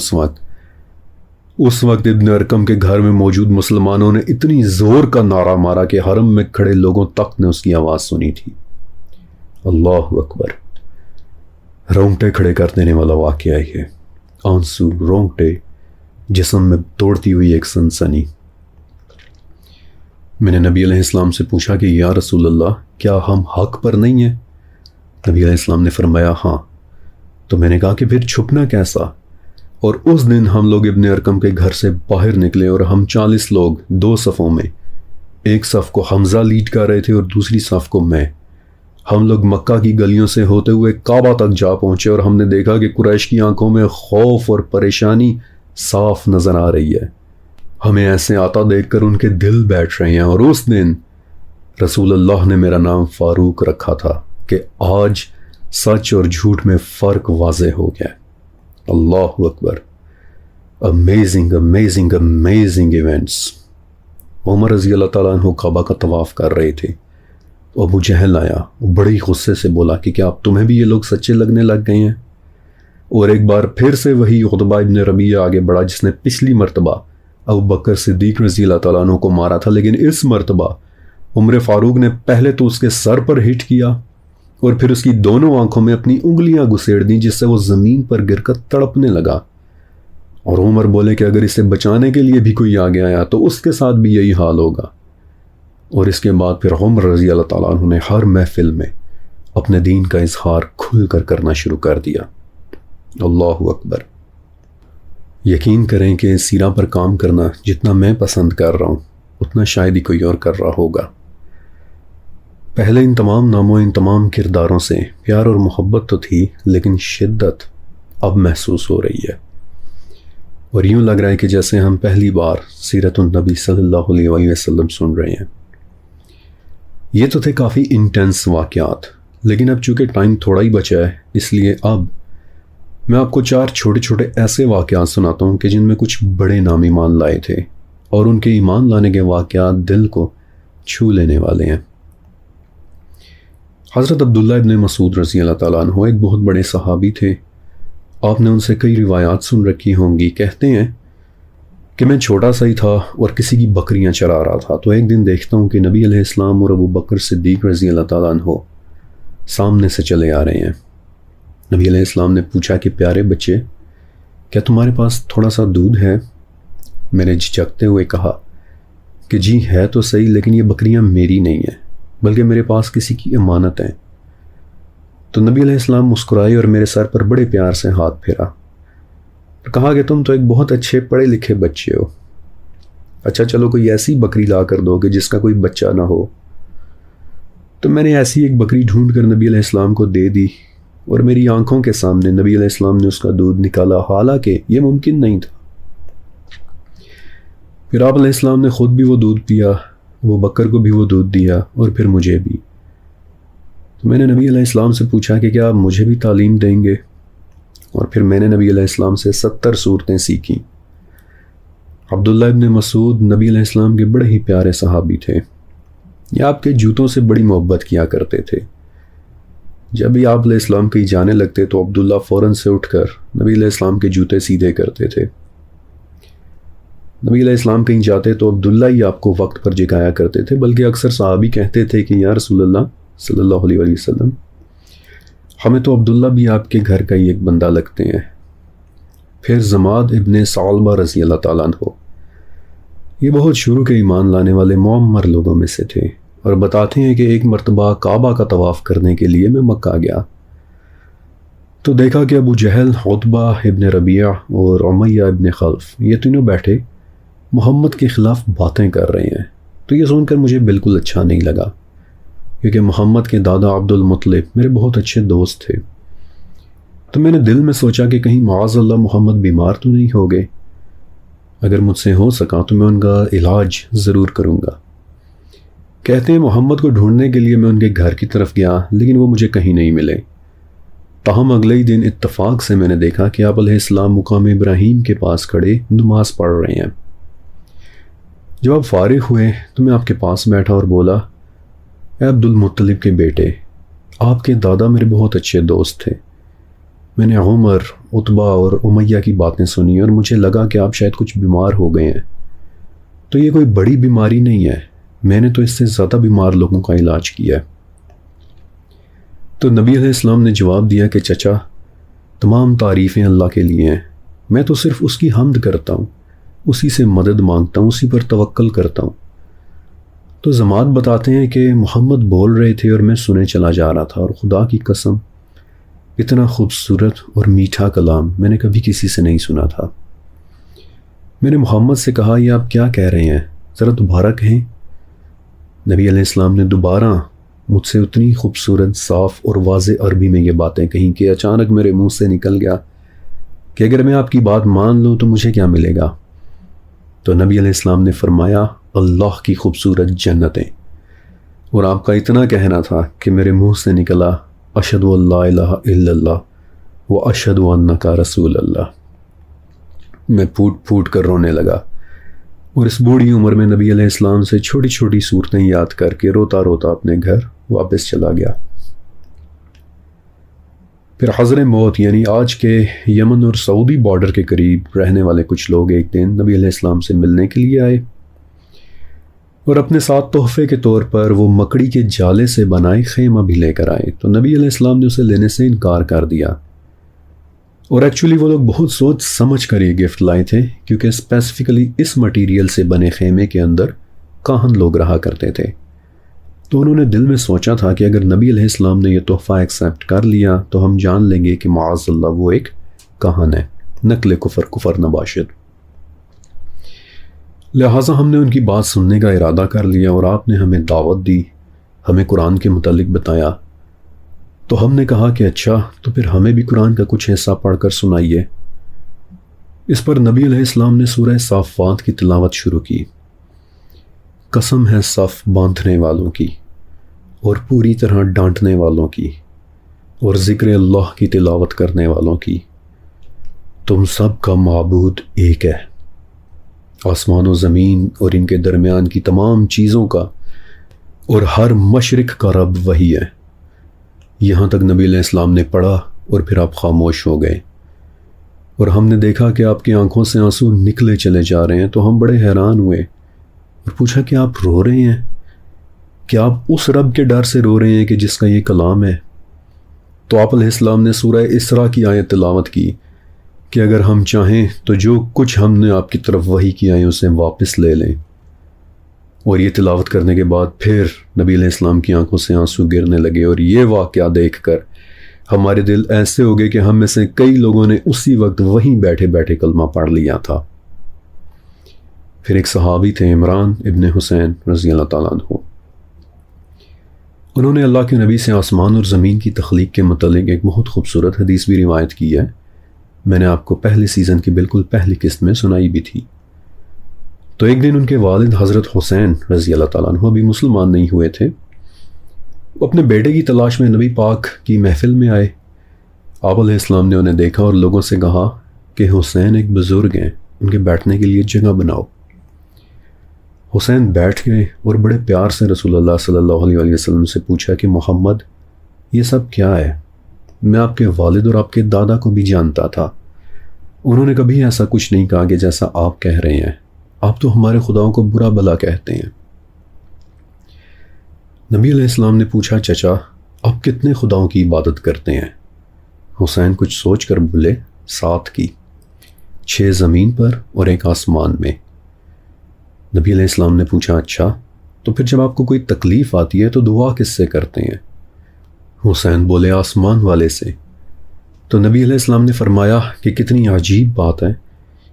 اس وقت ابن ارقم کے گھر میں موجود مسلمانوں نے اتنی زور کا نعرہ مارا کہ حرم میں کھڑے لوگوں تک نے اس کی آواز سنی تھی۔ اللہ اکبر! رونگٹے کھڑے کر دینے والا واقعہ ہے، آنسو، رونگٹے، جسم میں دوڑتی ہوئی ایک سنسنی۔ میں نے نبی علیہ السلام سے پوچھا کہ یا رسول اللہ، کیا ہم حق پر نہیں ہیں؟ نبی علیہ السلام نے فرمایا ہاں۔ تو میں نے کہا کہ پھر چھپنا کیسا؟ اور اس دن ہم لوگ ابن ارقم کے گھر سے باہر نکلے اور ہم 40 لوگ 2 صفوں میں، ایک صف کو حمزہ لیڈ کر رہے تھے اور دوسری صف کو میں۔ ہم لوگ مکہ کی گلیوں سے ہوتے ہوئے کعبہ تک جا پہنچے اور ہم نے دیکھا کہ قریش کی آنکھوں میں خوف اور پریشانی صاف نظر آ رہی ہے۔ ہمیں ایسے آتا دیکھ کر ان کے دل بیٹھ رہے ہیں، اور اس دن رسول اللہ نے میرا نام فاروق رکھا تھا کہ آج سچ اور جھوٹ میں فرق واضح ہو گیا۔ اللہ اکبر! Amazing amazing amazing events. عمر رضی اللہ تعالیٰ عنہ کعبہ کا طواف کر رہے تھے، ابو جہل آیا، بڑے ہی غصے سے بولا کہ کیا اب تمہیں بھی یہ لوگ سچے لگنے لگ گئے ہیں؟ اور ایک بار پھر سے وہی عتبہ ابن ربیعہ آگے بڑھا جس نے پچھلی مرتبہ ابو بکر صدیق رضی اللہ تعالیٰ عنہ کو مارا تھا، لیکن اس مرتبہ عمر فاروق نے پہلے تو اس کے سر پر ہٹ کیا اور پھر اس کی دونوں آنکھوں میں اپنی انگلیاں گھسیڑ دیں، جس سے وہ زمین پر گر کر تڑپنے لگا۔ اور عمر بولے کہ اگر اسے بچانے کے لیے بھی کوئی آگے آیا تو اس کے ساتھ بھی یہی حال ہوگا۔ اور اس کے بعد پھر عمر رضی اللہ تعالیٰ عنہ نے ہر محفل میں اپنے دین کا اظہار کھل کر کرنا شروع کر دیا۔ اللہ اکبر۔ یقین کریں کہ اس سیرہ پر کام کرنا جتنا میں پسند کر رہا ہوں اتنا شاید ہی کوئی اور کر رہا ہوگا۔ پہلے ان تمام ناموں، ان تمام کرداروں سے پیار اور محبت تو تھی، لیکن شدت اب محسوس ہو رہی ہے، اور یوں لگ رہا ہے کہ جیسے ہم پہلی بار سیرت النبی صلی اللہ علیہ وآلہ وسلم سن رہے ہیں۔ یہ تو تھے کافی انٹینس واقعات، لیکن اب چونکہ ٹائم تھوڑا ہی بچا ہے، اس لیے اب میں آپ کو 4 چھوٹے چھوٹے ایسے واقعات سناتا ہوں کہ جن میں کچھ بڑے نام ایمان لائے تھے، اور ان کے ایمان لانے کے واقعات دل کو چھو لینے والے ہیں۔ حضرت عبداللہ ابن مسعود رضی اللہ تعالیٰ عنہ ایک بہت بڑے صحابی تھے۔ آپ نے ان سے کئی روایات سن رکھی ہوں گی۔ کہتے ہیں کہ میں چھوٹا سا ہی تھا اور کسی کی بکریاں چرا رہا تھا، تو ایک دن دیکھتا ہوں کہ نبی علیہ السلام اور ابو بکر صدیق رضی اللہ تعالیٰ عنہ سامنے سے چلے آ رہے ہیں۔ نبی علیہ السلام نے پوچھا کہ پیارے بچے، کیا تمہارے پاس تھوڑا سا دودھ ہے؟ میں نے جھجکتے ہوئے کہا کہ جی ہے تو صحیح، لیکن یہ بکریاں میری نہیں ہیں، بلکہ میرے پاس کسی کی امانت ہیں۔ تو نبی علیہ السلام مسکرائے اور میرے سر پر بڑے پیار سے ہاتھ پھیرا اور کہا کہ تم تو ایک بہت اچھے پڑھے لکھے بچے ہو، اچھا چلو کوئی ایسی بکری لا کر دو کہ جس کا کوئی بچہ نہ ہو۔ تو میں نے ایسی ایک بکری ڈھونڈ کر نبی علیہ السلام کو دے دی، اور میری آنکھوں کے سامنے نبی علیہ السلام نے اس کا دودھ نکالا، حالانکہ یہ ممکن نہیں تھا۔ پھر آپ علیہ السلام نے خود بھی وہ دودھ پیا، وہ بکر کو بھی وہ دودھ دیا، اور پھر مجھے بھی۔ تو میں نے نبی علیہ السلام سے پوچھا کہ کیا آپ مجھے بھی تعلیم دیں گے؟ اور پھر میں نے نبی علیہ السلام سے 70 صورتیں سیکھیں۔ عبداللہ ابن مسعود نبی علیہ السلام کے بڑے ہی پیارے صحابی تھے۔ یہ آپ کے جوتوں سے بڑی محبت کیا کرتے تھے۔ جب بھی آپ علیہ السلام کہیں جانے لگتے تو عبداللہ فوراً سے اٹھ کر نبی علیہ السلام کے جوتے سیدھے کرتے تھے۔ نبی علیہ السلام کہیں جاتے تو عبداللہ ہی آپ کو وقت پر جگایا کرتے تھے، بلکہ اکثر صحابی کہتے تھے کہ یا رسول اللہ صلی اللہ علیہ وآلہ وسلم، ہمیں تو عبداللہ بھی آپ کے گھر کا ہی ایک بندہ لگتے ہیں۔ پھر زماد ابن ثعلبہ رضی اللہ تعالیٰ عنہ، یہ بہت شروع کے ایمان لانے والے معمر لوگوں میں سے تھے، اور بتاتے ہیں کہ ایک مرتبہ کعبہ کا طواف کرنے کے لیے میں مکہ گیا تو دیکھا کہ ابو جہل، عتبہ ابن ربیعہ اور امیہ ابن خلف یہ تینوں بیٹھے محمد کے خلاف باتیں کر رہے ہیں۔ تو یہ سن کر مجھے بالکل اچھا نہیں لگا، کیونکہ محمد کے دادا عبد المطلب میرے بہت اچھے دوست تھے۔ تو میں نے دل میں سوچا کہ کہیں معاذ اللہ محمد بیمار تو نہیں ہو گئے، اگر مجھ سے ہو سکا تو میں ان کا علاج ضرور کروں گا۔ کہتے ہیں محمد کو ڈھونڈنے کے لیے میں ان کے گھر کی طرف گیا، لیکن وہ مجھے کہیں نہیں ملے۔ تاہم اگلے ہی دن اتفاق سے میں نے دیکھا کہ آپ علیہ السلام مقام ابراہیم کے پاس کھڑے نماز پڑھ رہے ہیں۔ جب آپ فارغ ہوئے تو میں آپ کے پاس بیٹھا اور بولا، اے عبد المطلب کے بیٹے، آپ کے دادا میرے بہت اچھے دوست تھے۔ میں نے عمر، عتبہ اور امیہ کی باتیں سنی اور مجھے لگا کہ آپ شاید کچھ بیمار ہو گئے ہیں۔ تو یہ کوئی بڑی بیماری نہیں ہے، میں نے تو اس سے زیادہ بیمار لوگوں کا علاج کیا ہے۔ تو نبی علیہ السلام نے جواب دیا کہ چچا، تمام تعریفیں اللہ کے لیے ہیں، میں تو صرف اس کی حمد کرتا ہوں، اسی سے مدد مانگتا ہوں، اسی پر توکل کرتا ہوں۔ تو زماد بتاتے ہیں کہ محمد بول رہے تھے اور میں سنے چلا جا رہا تھا، اور خدا کی قسم اتنا خوبصورت اور میٹھا کلام میں نے کبھی کسی سے نہیں سنا تھا۔ میں نے محمد سے کہا، یہ آپ کیا کہہ رہے ہیں، ذرا دوبارہ کہیں۔ نبی علیہ السلام نے دوبارہ مجھ سے اتنی خوبصورت، صاف اور واضح عربی میں یہ باتیں کہیں کہ اچانک میرے منہ سے نکل گیا کہ اگر میں آپ کی بات مان لوں تو مجھے کیا ملے گا؟ تو نبی علیہ السلام نے فرمایا، اللہ کی خوبصورت جنتیں۔ اور آپ کا اتنا کہنا تھا کہ میرے منہ سے نکلا، اشہد ان لا الہ الا اللہ و اشہد انک رسول اللہ۔ میں پھوٹ پھوٹ کر رونے لگا، اور اس بوڑھی عمر میں نبی علیہ السلام سے چھوٹی چھوٹی صورتیں یاد کر کے روتا روتا اپنے گھر واپس چلا گیا۔ پھر حضر موت یعنی آج کے یمن اور سعودی بارڈر کے قریب رہنے والے کچھ لوگ ایک دن نبی علیہ السلام سے ملنے کے لیے آئے اور اپنے ساتھ تحفے کے طور پر وہ مکڑی کے جالے سے بنائے خیمہ بھی لے کر آئے، تو نبی علیہ السلام نے اسے لینے سے انکار کر دیا۔ اور ایکچولی وہ لوگ بہت سوچ سمجھ کر یہ گفٹ لائے تھے، کیونکہ اسپیسیفکلی اس مٹیریل سے بنے خیمے کے اندر کاہن لوگ رہا کرتے تھے۔ تو انہوں نے دل میں سوچا تھا کہ اگر نبی علیہ السلام نے یہ تحفہ ایکسیپٹ کر لیا تو ہم جان لیں گے کہ معاذ اللہ وہ ایک کاہن ہے، نقل کفر نباشد۔ لہٰذا ہم نے ان کی بات سننے کا ارادہ کر لیا اور آپ نے ہمیں دعوت دی، ہمیں قرآن کے متعلق بتایا۔ تو ہم نے کہا کہ اچھا، تو پھر ہمیں بھی قرآن کا کچھ حصہ پڑھ کر سنائیے۔ اس پر نبی علیہ السلام نے سورہ صافات کی تلاوت شروع کی۔ قسم ہے صف باندھنے والوں کی اور پوری طرح ڈانٹنے والوں کی اور ذکر اللہ کی تلاوت کرنے والوں کی، تم سب کا معبود ایک ہے، آسمان و زمین اور ان کے درمیان کی تمام چیزوں کا اور ہر مشرق کا رب وہی ہے۔ یہاں تک نبی علیہ السلام نے پڑھا اور پھر آپ خاموش ہو گئے، اور ہم نے دیکھا کہ آپ کی آنکھوں سے آنسو نکلے چلے جا رہے ہیں، تو ہم بڑے حیران ہوئے اور پوچھا کہ آپ رو رہے ہیں؟ کیا آپ اس رب کے ڈر سے رو رہے ہیں کہ جس کا یہ کلام ہے؟ تو آپ علیہ السلام نے سورہ اسراء کی آیت تلاوت کی کہ اگر ہم چاہیں تو جو کچھ ہم نے آپ کی طرف وحی کیا ہے اسے واپس لے لیں۔ اور یہ تلاوت کرنے کے بعد پھر نبی علیہ السلام کی آنکھوں سے آنسو گرنے لگے، اور یہ واقعہ دیکھ کر ہمارے دل ایسے ہو گئے کہ ہم میں سے کئی لوگوں نے اسی وقت وہیں بیٹھے بیٹھے کلمہ پڑھ لیا تھا۔ پھر ایک صحابی تھے عمران ابن حسین رضی اللہ تعالیٰ عنہ، انہوں نے اللہ کے نبی سے آسمان اور زمین کی تخلیق کے متعلق ایک بہت خوبصورت حدیث بھی روایت کی ہے۔ میں نے آپ کو پہلے سیزن کی بالکل پہلی قسط میں سنائی بھی تھی۔ تو ایک دن ان کے والد حضرت حسین رضی اللہ تعالیٰ عنہ ابھی مسلمان نہیں ہوئے تھے، وہ اپنے بیٹے کی تلاش میں نبی پاک کی محفل میں آئے۔ آپ علیہ السلام نے انہیں دیکھا اور لوگوں سے کہا کہ حسین ایک بزرگ ہیں، ان کے بیٹھنے کے لیے جگہ بناؤ۔ حسین بیٹھ گئے اور بڑے پیار سے رسول اللہ صلی اللہ علیہ وآلہ وسلم سے پوچھا کہ محمد یہ سب کیا ہے؟ میں آپ کے والد اور آپ کے دادا کو بھی جانتا تھا، انہوں نے کبھی ایسا کچھ نہیں کہا کہ جیسا آپ کہہ رہے ہیں، آپ تو ہمارے خداؤں کو برا بھلا کہتے ہیں۔ نبی علیہ السلام نے پوچھا چچا آپ کتنے خداؤں کی عبادت کرتے ہیں؟ حسین کچھ سوچ کر بولے 7 کی، 6 زمین پر اور 1 آسمان میں۔ نبی علیہ السلام نے پوچھا اچھا، تو پھر جب آپ کو کوئی تکلیف آتی ہے تو دعا کس سے کرتے ہیں؟ حسین بولے آسمان والے سے۔ تو نبی علیہ السلام نے فرمایا کہ کتنی عجیب بات ہے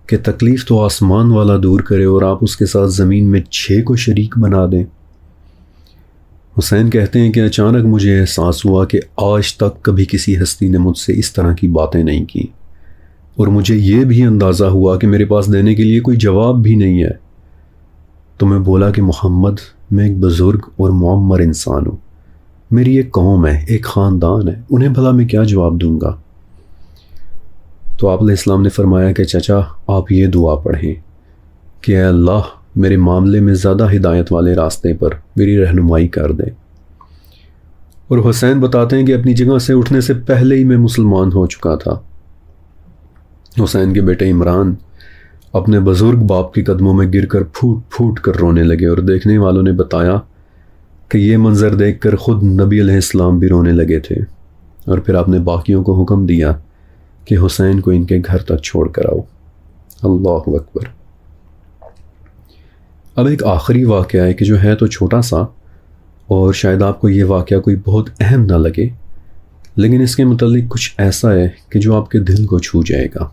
کہ تکلیف تو آسمان والا دور کرے اور آپ اس کے ساتھ زمین میں 6 کو شریک بنا دیں۔ حسین کہتے ہیں کہ اچانک مجھے احساس ہوا کہ آج تک کبھی کسی ہستی نے مجھ سے اس طرح کی باتیں نہیں کی، اور مجھے یہ بھی اندازہ ہوا کہ میرے پاس دینے کے لیے کوئی جواب بھی نہیں ہے۔ تو میں بولا کہ محمد میں ایک بزرگ اور معمر انسان ہوں، میری ایک قوم ہے، ایک خاندان ہے، انہیں بھلا میں کیا جواب دوں گا؟ تو آپ علیہ السلام نے فرمایا کہ چچا آپ یہ دعا پڑھیں کہ اے اللہ میرے معاملے میں زیادہ ہدایت والے راستے پر میری رہنمائی کر دے۔ اور حسین بتاتے ہیں کہ اپنی جگہ سے اٹھنے سے پہلے ہی میں مسلمان ہو چکا تھا۔ حسین کے بیٹے عمران اپنے بزرگ باپ کے قدموں میں گر کر پھوٹ پھوٹ کر رونے لگے، اور دیکھنے والوں نے بتایا کہ یہ منظر دیکھ کر خود نبی علیہ السلام بھی رونے لگے تھے، اور پھر آپ نے باقیوں کو حکم دیا کہ حسین کو ان کے گھر تک چھوڑ کر آؤ۔ اللہ اکبر۔ اب ایک آخری واقعہ ہے کہ جو ہے تو چھوٹا سا، اور شاید آپ کو یہ واقعہ کوئی بہت اہم نہ لگے، لیکن اس کے متعلق کچھ ایسا ہے کہ جو آپ کے دل کو چھو جائے گا۔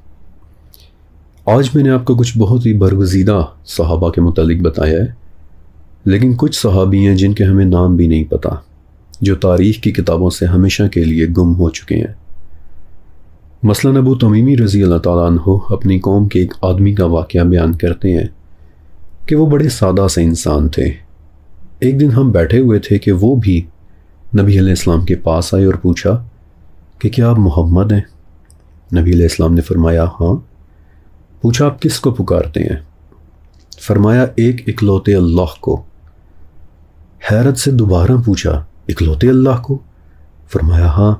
آج میں نے آپ کو کچھ بہت ہی برگزیدہ صحابہ کے متعلق بتایا ہے، لیکن کچھ صحابی ہیں جن کے ہمیں نام بھی نہیں پتہ، جو تاریخ کی کتابوں سے ہمیشہ کے لیے گم ہو چکے ہیں۔ مثلاً ابو تمیمی رضی اللہ تعالیٰ عنہ اپنی قوم کے ایک آدمی کا واقعہ بیان کرتے ہیں کہ وہ بڑے سادہ سے انسان تھے۔ ایک دن ہم بیٹھے ہوئے تھے کہ وہ بھی نبی علیہ السلام کے پاس آئے اور پوچھا کہ کیا آپ محمد ہیں؟ نبی علیہ السلام نے فرمایا ہاں۔ پوچھا آپ کس کو پکارتے ہیں؟ فرمایا ایک اکلوتے اللہ کو۔ حیرت سے دوبارہ پوچھا اکلوتے اللہ کو؟ فرمایا ہاں،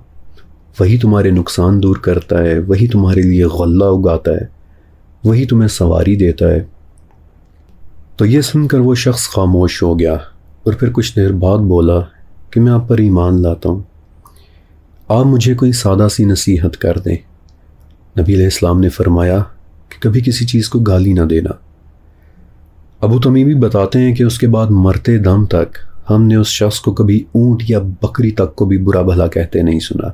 وہی تمہارے نقصان دور کرتا ہے، وہی تمہارے لیے غلہ اگاتا ہے، وہی تمہیں سواری دیتا ہے۔ تو یہ سن کر وہ شخص خاموش ہو گیا اور پھر کچھ دیر بعد بولا کہ میں آپ پر ایمان لاتا ہوں، آپ مجھے کوئی سادہ سی نصیحت کر دیں۔ نبی علیہ السلام نے فرمایا کہ کبھی کسی چیز کو گالی نہ دینا۔ ابو تمیمی بتاتے ہیں کہ اس کے بعد مرتے دم تک ہم نے اس شخص کو کبھی اونٹ یا بکری تک کو بھی برا بھلا کہتے نہیں سنا،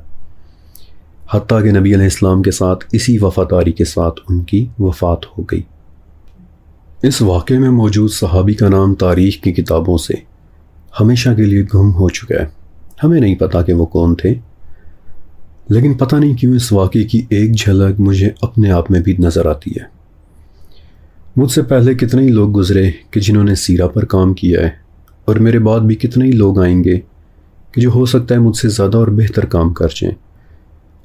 حتیٰ کہ نبی علیہ السلام کے ساتھ اسی وفاداری کے ساتھ ان کی وفات ہو گئی۔ اس واقعے میں موجود صحابی کا نام تاریخ کی کتابوں سے ہمیشہ کے لیے گم ہو چکا ہے، ہمیں نہیں پتا کہ وہ کون تھے، لیکن پتہ نہیں کیوں اس واقعے کی ایک جھلک مجھے اپنے آپ میں بھی نظر آتی ہے۔ مجھ سے پہلے کتنے ہی لوگ گزرے کہ جنہوں نے سیرہ پر کام کیا ہے، اور میرے بعد بھی کتنے ہی لوگ آئیں گے کہ جو ہو سکتا ہے مجھ سے زیادہ اور بہتر کام کر جائیں،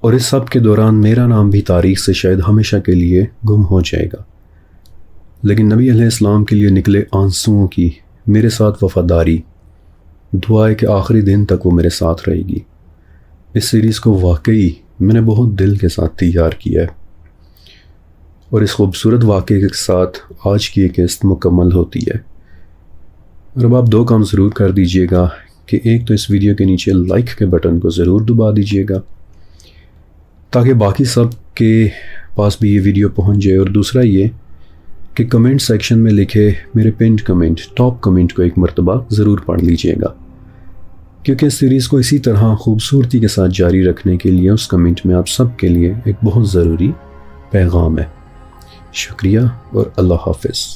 اور اس سب کے دوران میرا نام بھی تاریخ سے شاید ہمیشہ کے لیے گم ہو جائے گا، لیکن نبی علیہ السلام کے لیے نکلے آنسوؤں کی میرے ساتھ وفاداری، دعا ہے کہ آخری دن تک وہ میرے ساتھ رہے گی۔ اس سیریز کو واقعی میں نے بہت دل کے ساتھ تیار کیا ہے، اور اس خوبصورت واقعے کے ساتھ آج کی ایک قسط مکمل ہوتی ہے۔ اور اب آپ دو کام ضرور کر دیجئے گا کہ ایک تو اس ویڈیو کے نیچے لائک کے بٹن کو ضرور دبا دیجئے گا تاکہ باقی سب کے پاس بھی یہ ویڈیو پہنچ جائے، اور دوسرا یہ کہ کمنٹ سیکشن میں لکھے میرے پنڈ کمنٹ، ٹاپ کمنٹ کو ایک مرتبہ ضرور پڑھ لیجئے گا، کیونکہ اس سیریز کو اسی طرح خوبصورتی کے ساتھ جاری رکھنے کے لیے اس کمنٹ میں آپ سب کے لیے ایک بہت ضروری پیغام ہے۔ شکریہ اور اللہ حافظ۔